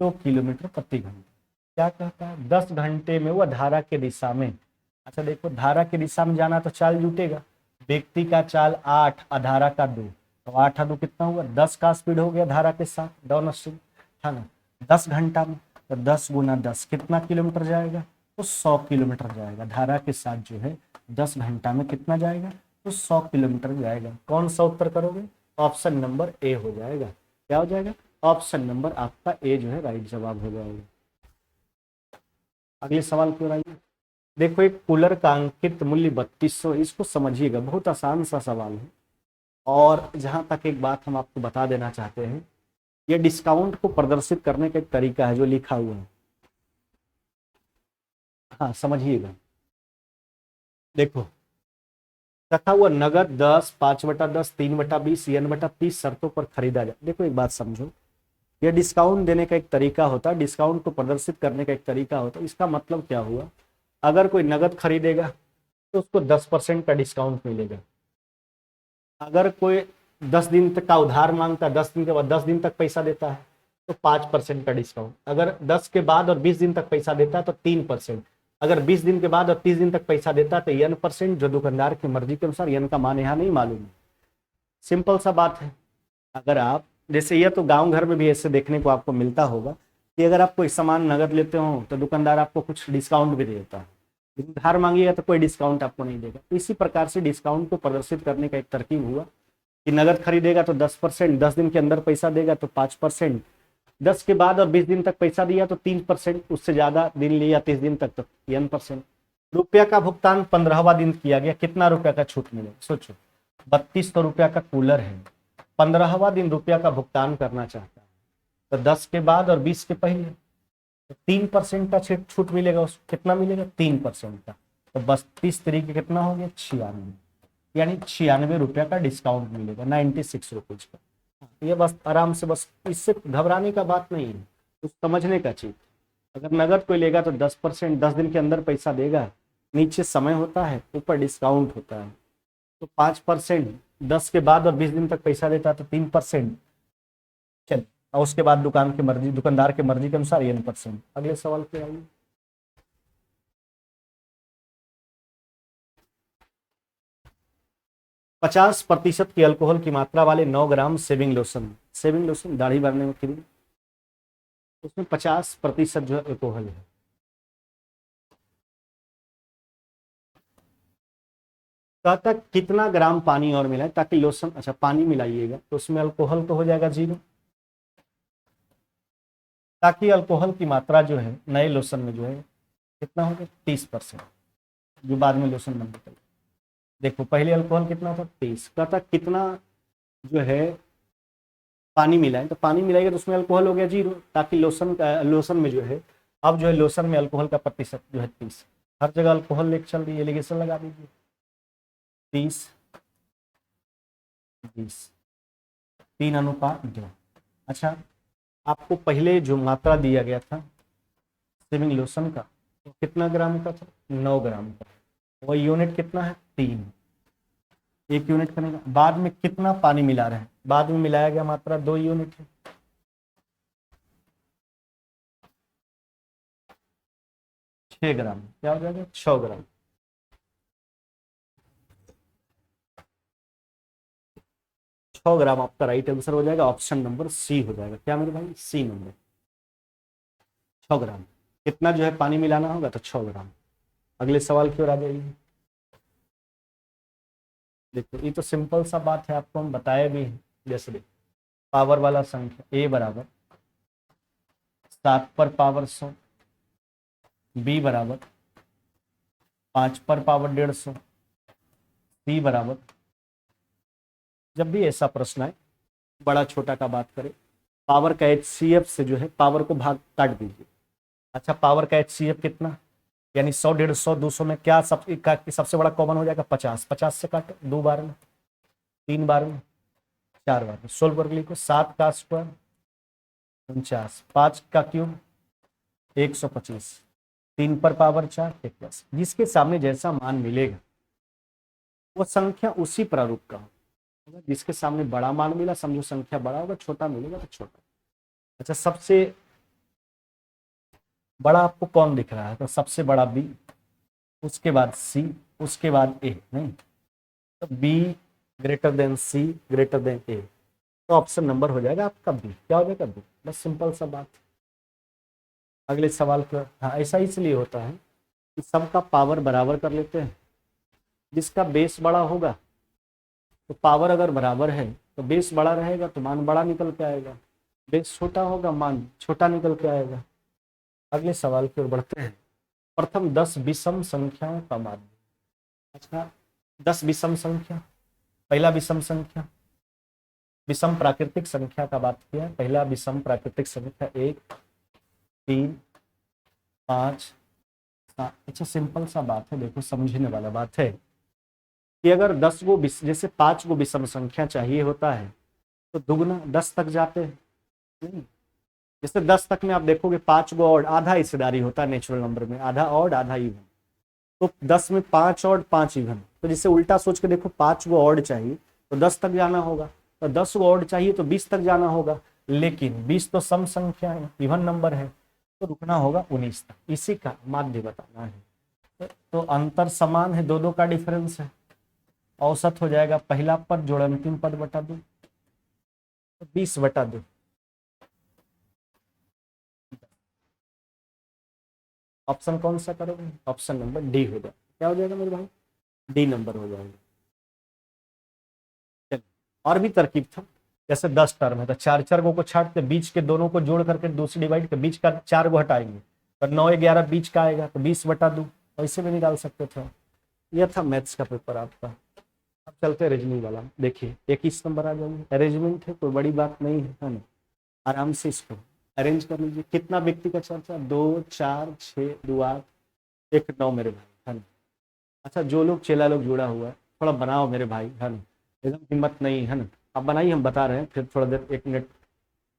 2 किलोमीटर प्रति घंटा। क्या कहता है 10 घंटे में वह धारा के दिशा में, अच्छा देखो धारा की दिशा में जाना तो चाल जुटेगा, व्यक्ति का चाल 8 धारा का 2, तो 8 2 कितना हुआ 10 का स्पीड हो गया धारा के साथ डाउन स्ट्रीम, था ना 10 घंटा में, तो 10 गुना 10 कितना किलोमीटर जाएगा, तो 100 किलोमीटर जाएगा। धारा के साथ जो है 10 घंटा में कितना जाएगा, तो 100 किलोमीटर जाएगा। कौन सा उत्तर करोगे, ऑप्शन नंबर ए हो जाएगा। क्या हो जाएगा, ऑप्शन नंबर आपका ए जो है राइट जवाब हो जाएगा। अगले सवाल की ओर आइए। देखो एक कूलर का अंकित मूल्य 3200, इसको समझिएगा, बहुत आसान सा सवाल है। और जहां तक एक बात हम आपको बता देना चाहते हैं, ये डिस्काउंट को प्रदर्शित करने का एक तरीका है जो लिखा हुआ है। हाँ समझिएगा, देखो रखा हुआ नगद 10, 5/10, 3/20, n/30 शर्तों पर खरीदा जाए। देखो एक बात समझो, यह डिस्काउंट देने का एक तरीका होता है, डिस्काउंट को प्रदर्शित करने का एक तरीका होता है। इसका मतलब क्या हुआ, अगर कोई नगद खरीदेगा तो उसको 10% का डिस्काउंट मिलेगा। अगर कोई 10 दिन तक का उधार मांगता है, 10 दिन के बाद 10 दिन तक पैसा देता है तो 5% का डिस्काउंट। अगर 10 के बाद और 20 दिन तक पैसा देता है तो 3%। अगर 20 दिन के बाद और 30 दिन तक पैसा देता है तो n%, जो दुकानदार की मर्जी के अनुसार। n का मान यहाँ नहीं मालूम है, सिंपल सा बात है। अगर आप जैसे, यह तो गांव घर में भी ऐसे देखने को आपको मिलता होगा कि अगर आप कोई सामान नगद लेते हो तो दुकानदार आपको कुछ डिस्काउंट भी देता है, लेकिन उधार मांगिएगा तो कोई डिस्काउंट आपको नहीं देगा। इसी प्रकार से डिस्काउंट को प्रदर्शित करने का एक तरकीब हुआ कि नगद खरीदेगा तो 10%, 10 दिन के अंदर पैसा देगा तो 5%, 10 के बाद और 20 दिन तक पैसा दिया तो 3%, उससे ज्यादा दिन लिया 30 दिन तक तो n%। रुपया का भुगतान 15वां दिन किया गया, कितना रुपया का छूट मिलेगा सोचो। 3200 रुपया का कूलर है, 15वां दिन रुपया का भुगतान करना चाहता है, तो 10 के बाद और 20 के पहले तो 3% का छूट मिलेगा। उसको कितना मिलेगा, 3% का। तो 32 तरीके कितना हो गया, 96, यानी 96 रुपया का डिस्काउंट मिलेगा, 96 रुपीज का। ये बस आराम से, बस इससे घबराने का बात नहीं है, कुछ समझने का चीज। अगर नगद कोई लेगा तो 10%, 10 दिन के अंदर पैसा देगा, नीचे समय होता है, ऊपर डिस्काउंट होता है। तो 5%, 10 के बाद और 20 दिन तक पैसा देता है तो 3%। चल, और उसके बाद दुकानदार की मर्जी के अनुसार n%। अगले सवाल पे आइए। पचास प्रतिशत की अल्कोहल की मात्रा वाले 9 ग्राम सेविंग लोशन दाढ़ी बढ़ने में क्रीम, उसमें 50% जो है अल्कोहल है। कहता कितना ग्राम पानी और मिलाए ताकि लोशन, अच्छा पानी मिलाइएगा तो उसमें अल्कोहल तो हो जाएगा 0, ताकि अल्कोहल की मात्रा जो है नए लोशन में जो है कितना होगा, 30%, जो बाद में लोशन बन निकल। देखो पहले अल्कोहल कितना था, 30। कहता कितना जो है पानी मिलाएं, तो पानी मिलाएगा तो उसमें अल्कोहल हो गया 0, ताकि लोशन में जो है, अब जो है लोशन में अल्कोहल का प्रतिशत जो है 30। हर जगह अल्कोहल लेके चल रही है, एलिगेशन लगा दीजिए, 30, 20, 3:2। अच्छा, आपको पहले जो मात्रा दिया गया था सेविंग लोशन का, तो कितना ग्राम का था, 9 ग्राम का। वह यूनिट कितना है, 3, 1 यूनिट बनेगा। बाद में कितना पानी मिला रहे हैं, बाद में मिलाया गया मात्रा 2 यूनिट है, 6 ग्राम। क्या हो जाएगा, 6 ग्राम। 6 ग्राम आपका राइट आंसर हो जाएगा, ऑप्शन नंबर सी हो जाएगा। क्या मेरे भाई, सी नंबर, 6 ग्राम। कितना जो है पानी मिलाना होगा, तो 6 ग्राम। अगले सवाल की ओर आ जाइए। देखो ये तो सिंपल सा बात है, आपको हम बताए भी हैं। जैसे देखो, पावर वाला संख्या a बराबर 7 पर पावर 100, b बराबर 5 पर पावर 150, c बराबर, जब भी ऐसा प्रश्न आए बड़ा छोटा का बात करें, पावर का HCF से जो है पावर को भाग काट दीजिए। अच्छा, पावर का HCF कितना, यानी 100, 150, 200 में क्या सबसे बड़ा कॉमन हो जाएगा, 50। 50 से काटो, 2 बार में, 3 बार में, 4 बार में। सोल्व कर लिखो, 7 का स्क्वायर 49, 5 का क्यूब 125, 3 पर पावर 4 1 प्लस। जिसके सामने जैसा मान मिलेगा वो संख्या उसी प्रारूप का होगा। जिसके सामने बड़ा मान मिला, समझो संख्या बड़ा होगा, छोटा मिलेगा तो छोटा। अच्छा, सबसे बड़ा आपको कौन दिख रहा है, तो सबसे बड़ा बी, उसके बाद सी, उसके बाद ए। नहीं, तो B greater than C greater than A, तो ऑप्शन नंबर हो जाएगा आपका बी। क्या हो जाएगा, बी। बस सिंपल सा बात। अगले सवाल पर, हाँ ऐसा इसलिए होता है कि सबका पावर बराबर कर लेते हैं। जिसका बेस बड़ा होगा तो पावर अगर बराबर है तो बेस बड़ा रहेगा तो मान बड़ा निकल के आएगा, बेस छोटा होगा मान छोटा निकल के आएगा। अगले सवाल की ओर बढ़ते हैं। प्रथम 10 विषम संख्याओं का माध्य। अच्छा, 10 विषम संख्या, पहला विषम संख्या, विषम प्राकृतिक संख्या का बात किया। पहला विषम प्राकृतिक संख्या 1, 3, 5, 7। अच्छा, सिंपल सा बात है, देखो समझने वाला बात है कि अगर 10 को जैसे 5 को विषम संख्या चाहिए होता है तो दुगना 10 तक जाते हैं। जैसे 10 तक में आप देखोगे 5 को और आधा हिस्सेदारी होता है नेचुरल नंबर में, आधा और आधा इवन। तो 10 में 5 और 5 इवन, तो जिसे उल्टा सोच के देखो 5 को और चाहिए तो 10 तक जाना होगा, तो 10 को और चाहिए तो 20 तक जाना होगा। लेकिन 20 तो सम संख्या है, इवन नंबर है, तो रुकना होगा 19 तक। इसी का माध्य बताना है। तो अंतर समान है, दो का डिफरेंस है। औसत हो जाएगा पहला पद जोड़ अंतिम पद बटा 2, तो 20 बटा 2। ऑप्शन कौन सा करोगे? ऑप्शन नंबर डी हो जाएगा। क्या हो जाएगा मेरे भाई? डी नंबर हो जाएगा। चलिए, और भी तरकीब था। जैसे 10 टर्म है तो 4 को छाटते, बीच के दोनों को जोड़ करके दूसरी डिवाइड के बीच का 4 को हटाएंगे तो 9 11 बीच का आएगा, तो 20 बटा 2। ऐसे भी निकाल सकते थे। यह था मैथ्स का पेपर आपका। अब चलते हैं रीजनिंग वाला। देखिए 21 नंबर आ जाएंगे। अरेंजमेंट है, कोई बड़ी बात नहीं है ना, आराम से इसको अरेंज कर लीजिए। कितना व्यक्ति का चर्चा? 2 4 6 2 8 1 9 मेरे भाई, है ना। अच्छा, जो लोग चेला लोग जुड़ा हुआ है थोड़ा बनाओ मेरे भाई, है ना, एकदम हिम्मत नहीं है ना। अब बनाइए, हम बता रहे हैं, फिर थोड़ा देर 1 मिनट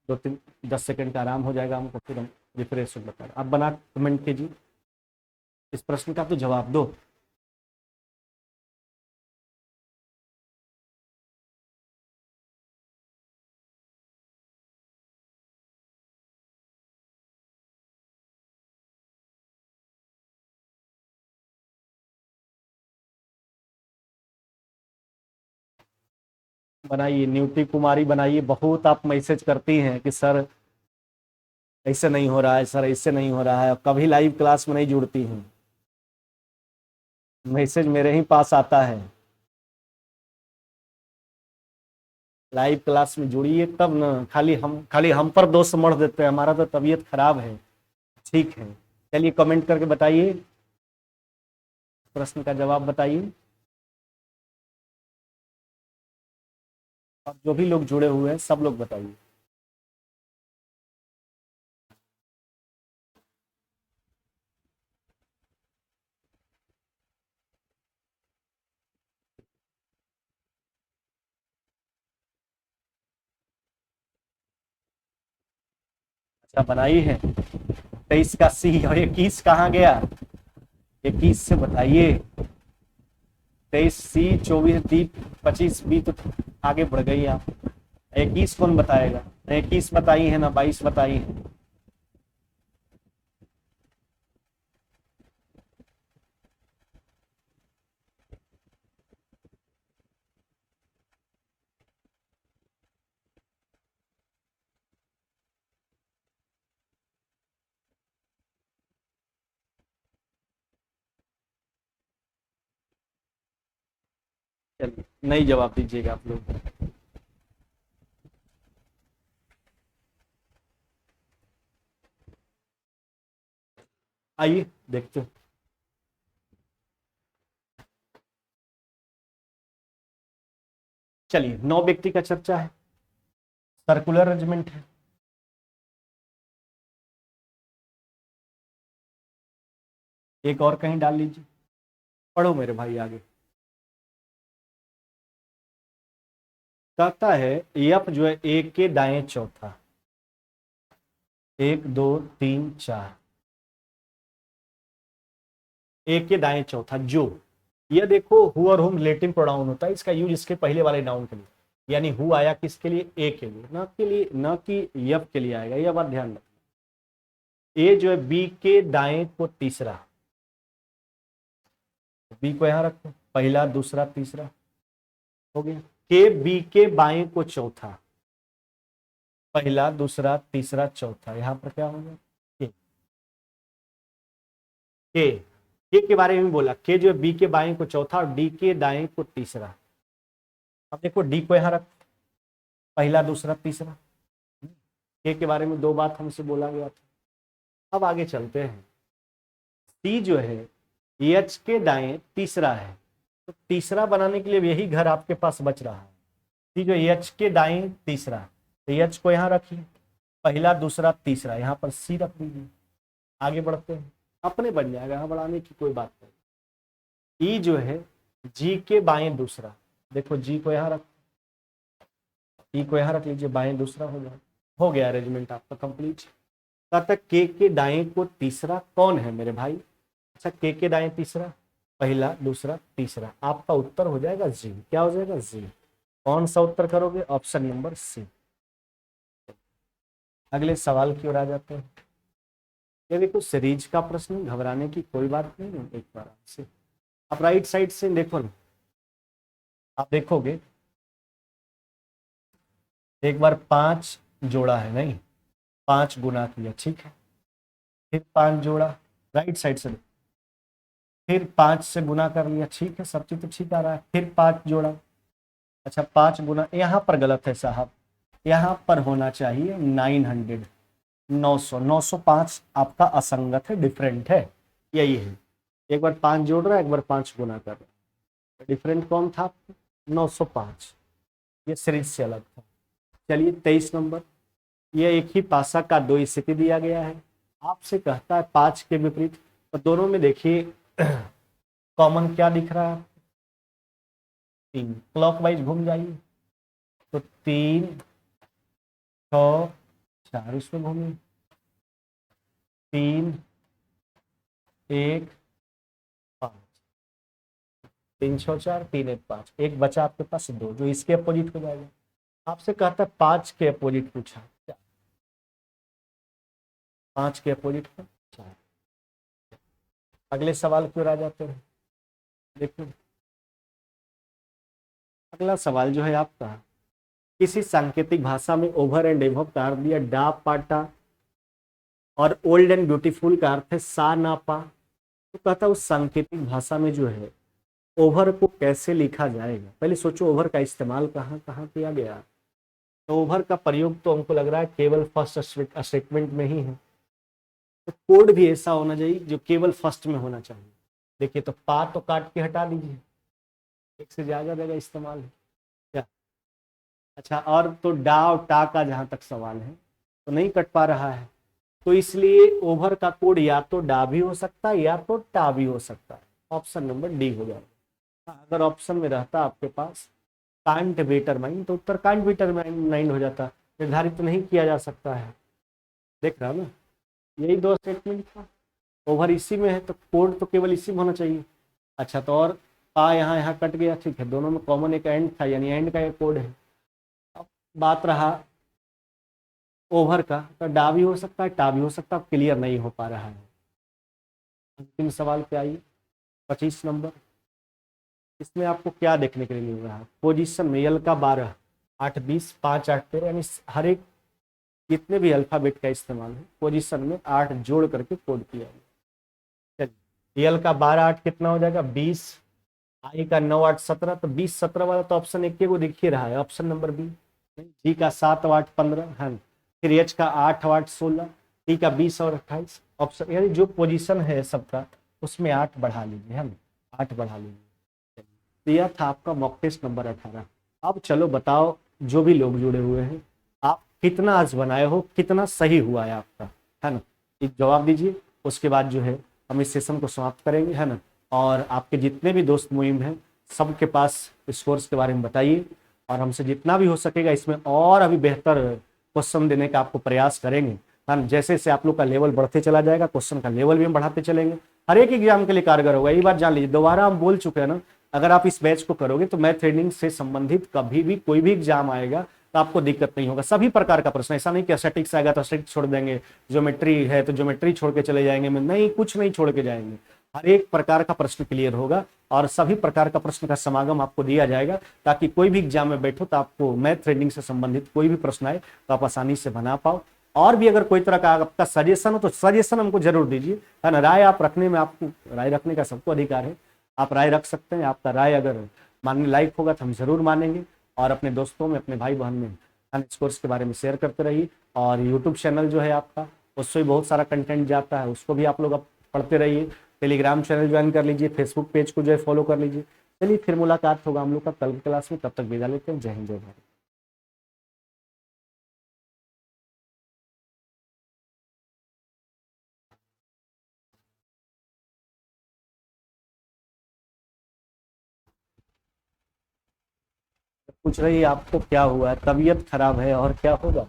2 3 10 सेकंड का आराम हो जाएगा हमको, फिर हम रिफ्रेश हो बता रहे हैं। आप बना कमेंट कीजिए, इस प्रश्न का तो जवाब दो। बनाइए, न्यूटी कुमारी बनाइए। बहुत आप मैसेज करती हैं कि सर ऐसे नहीं हो रहा है, सर ऐसे नहीं हो रहा है, कभी लाइव क्लास में नहीं जुड़ती हैं। मैसेज मेरे ही पास आता है। लाइव क्लास में जुड़िए तब ना, खाली हम पर दोष मढ़ देते हैं, हमारा तो तबीयत खराब है। ठीक है, चलिए कमेंट करके बताइए, प्रश्न का जवाब बताइए। और जो भी लोग जुड़े हुए हैं सब लोग बताइए। अच्छा, बनाई है। 23 का सी, और 21 कहाँ गया? 21 से बताइए। 23 सी, 24 डी, 25 बी, तो आगे बढ़ गई आप। 21 कौन बताएगा? 21 बताई है ना, 22 बताई है। चलिए, नहीं जवाब दीजिएगा आप लोग। आइए देखते हैं। चलिए, 9 व्यक्ति का चर्चा है, सर्कुलर अरेंजमेंट है। एक और कहीं डाल लीजिए, पढ़ो मेरे भाई आगे। कहता है एफ जो है एक के दाएं चौथा, 1 2 3 4, एक के दाएं चौथा जो, ये देखो हु और हुम रिलेटिव प्रोनाउन होता है, इसका यूज इसके पहले वाले नाउन के लिए, यानी हु आया किसके लिए? ए के लिए, न के लिए, न कि यफ के लिए आएगा। यह बात ध्यान रखना। ए जो है बी के दाएं को तीसरा, बी को यहां रखो, पहला दूसरा तीसरा हो गया। के बी के बाएं को चौथा, पहला दूसरा तीसरा चौथा, यहां पर क्या हो गया? के के बारे में बोला, के जो है बी के बाएं को चौथा और डी के दाएं को तीसरा। अब देखो डी को यहां रख, पहला दूसरा तीसरा। के बारे में 2 बात हमसे बोला गया था। अब आगे चलते हैं। सी जो है एच के दाएं तीसरा है, तो तीसरा बनाने के लिए यही घर आपके पास बच रहा है। सी जो एच के दाएं तीसरा, तो एच को यहाँ रखिए, पहला दूसरा तीसरा, यहाँ पर सी रख दीजिए। आगे बढ़ते हैं, अपने बन जाएगा, यहाँ बढ़ाने की कोई बात नहीं। ई जो है जी के बाएं दूसरा, देखो जी को यहाँ रख, ई को यहाँ रख लीजिए, बाएं दूसरा हो गया अरेंजमेंट आपका कंप्लीट। कहता के दाएं को तीसरा कौन है मेरे भाई? अच्छा, के दाएं तीसरा, पहला दूसरा तीसरा, आपका उत्तर हो जाएगा जी। क्या हो जाएगा? जी। कौन सा उत्तर करोगे? Option number C. अगले सवाल की ओर आ जाते हैं। ये देखो सीरीज का प्रश्न, घबराने की कोई बात नहीं है। एक बार से आप राइट साइड से देखो ना, आप देखोगे एक बार 5 जोड़ा है, नहीं 5 गुना किया, ठीक है, फिर 5 जोड़ा, राइट साइड से, फिर 5 से गुना कर लिया, ठीक है, सब चीज तो ठीक आ रहा है, फिर 5 जोड़ा। अच्छा 5 गुना, यहाँ पर गलत है साहब, यहाँ पर होना चाहिए 900, 900, 905 आपका असंगत है, डिफरेंट है, यही है। एक बार 5 जोड़ रहा है, एक बार 5 गुना कर रहा है, डिफरेंट कौन था? 905, ये सीरीज से अलग था। चलिए 23 नंबर, ये एक ही पासा का 2 स्थिति दिया गया है, आपसे कहता है 5 के विपरीत, तो दोनों में देखिए कॉमन क्या दिख रहा है? 3, क्लॉकवाइज घूम जाइए, तो 3, 6, 4 इसमें घूमिए, 3, 1, 5, 3, 6, 4, 3, 1, 5, एक बचा आपके पास 2, जो इसके अपोजिट हो जाएगा। आपसे कहता है 5 के अपोजिट पूछा, 5 के अपोजिट का 4। अगले सवाल की ओर आ जाते हैं। देखो अगला सवाल जो है आपका, किसी सांकेतिक भाषा में ओवर एंड एबव का अर्थ दिया डा पाटा और ओल्ड एंड ब्यूटीफुल का अर्थ है सा ना पा। तो कहता उस सांकेतिक भाषा में जो है ओवर को कैसे लिखा जाएगा? पहले सोचो ओवर का इस्तेमाल कहाँ कहाँ किया गया। तो ओवर का प्रयोग तो हमको लग रहा है केवल फर्स्ट स्टेटमेंट में ही है, तो कोड भी ऐसा होना चाहिए जो केवल फर्स्ट में होना चाहिए। देखिए तो पा तो काट के हटा दीजिए, एक से ज्यादा जगह इस्तेमाल है क्या? अच्छा, और तो डा और टा का जहां तक सवाल है तो नहीं कट पा रहा है, तो इसलिए ओवर का कोड या तो डा भी हो सकता है या तो टा भी हो सकता है। ऑप्शन नंबर डी हो जाएगा। अगर ऑप्शन में रहता आपके पास कांट बी डिटरमाइन, तो उत्तर कांट बी डिटरमाइन हो जाता, निर्धारित तो नहीं किया जा सकता है। देख रहा ना, यही 2 स्टेटमेंट था, ओवर इसी में है तो कोड तो केवल इसी में होना चाहिए। अच्छा, तो और पा यहाँ कट गया, ठीक है, दोनों में कॉमन एक एंड था, यानी एंड का एक कोड है। अब बात रहा ओवर का, तो डा भी हो सकता है टा भी हो सकता है, क्लियर नहीं हो पा रहा है। अंतिम सवाल पे आइए, 25 नंबर। इसमें आपको क्या देखने के लिए मिल रहा है? पोजीशन में यल का 12, 8, 20, 5, 8, 13, यानी हर एक जितने भी अल्फाबेट का इस्तेमाल है पोजीशन में 8 जोड़ करके कोड किया गया। चलिए यल का 12, 8 कितना हो जाएगा? 20, आई का 9, 8, 17, तो 20, 17 वाला तो ऑप्शन एक को दिख ही रहा है, ऑप्शन नंबर बी। जी का 7, 8, 15 है, फिर एच का 8, 8, 16, टी का 20 और 28, ऑप्शन यानी जो पोजीशन है सबका उसमें 8 बढ़ा लीजिए, है ना, 8 बढ़ा लीजिए। तो यह था आपका मॉक टेस्ट नंबर 18। अब चलो बताओ, जो भी लोग जुड़े हुए हैं, आप कितना आज बनाए हो, कितना सही हुआ है आपका, है ना, एक जवाब दीजिए। उसके बाद जो है हम इस सेशन को समाप्त करेंगे, है ना, और आपके जितने भी दोस्त मुहिम हैं सबके पास इस कोर्स के बारे में बताइए, और हमसे जितना भी हो सकेगा इसमें और अभी बेहतर क्वेश्चन देने का आपको प्रयास करेंगे। हम जैसे जैसे आप लोग का लेवल बढ़ते चला जाएगा, क्वेश्चन का लेवल भी हम बढ़ाते चलेंगे, हर एक एग्जाम के लिए कारगर होगा। ये बात जान लीजिए, दोबारा हम बोल चुके हैं ना, अगर आप इस बैच को करोगे तो मैथ रीडिंग से संबंधित कभी भी कोई भी एग्जाम आएगा तो आपको दिक्कत नहीं होगा। सभी प्रकार का प्रश्न, ऐसा नहीं कि स्टैटिक्स आएगा तो स्टैटिक्स छोड़ देंगे, ज्योमेट्री है तो ज्योमेट्री छोड़ के चले जाएंगे, नहीं, कुछ नहीं छोड़ के जाएंगे। हर एक प्रकार का प्रश्न क्लियर होगा और सभी प्रकार का प्रश्न का समागम आपको दिया जाएगा, ताकि कोई भी एग्जाम में बैठो तो आपको मैथ रीडिंग से संबंधित कोई भी प्रश्न आए तो आप आसानी से बना पाओ। और भी अगर कोई तरह का आपका सजेशन हो तो सजेशन हमको जरूर दीजिए, है ना। राय आप रखने में, आपको राय रखने का सबको अधिकार है, आप राय रख सकते हैं। आपका राय अगर मानने लायक होगा तो हम जरूर मानेंगे, और अपने दोस्तों में, अपने भाई बहन में इस कोर्स के बारे में शेयर करते रहिए। और यूट्यूब चैनल जो है आपका, उससे भी बहुत सारा कंटेंट जाता है, उसको भी आप लोग अब पढ़ते रहिए। टेलीग्राम चैनल ज्वाइन कर लीजिए, फेसबुक पेज को जो है फॉलो कर लीजिए। चलिए फिर मुलाकात होगा हम लोग का कल की क्लास में, तब तक विदा लेते हैं। जय हिंद जय भारत। पूछ रही है आपको क्या हुआ है, तबीयत खराब है और क्या होगा।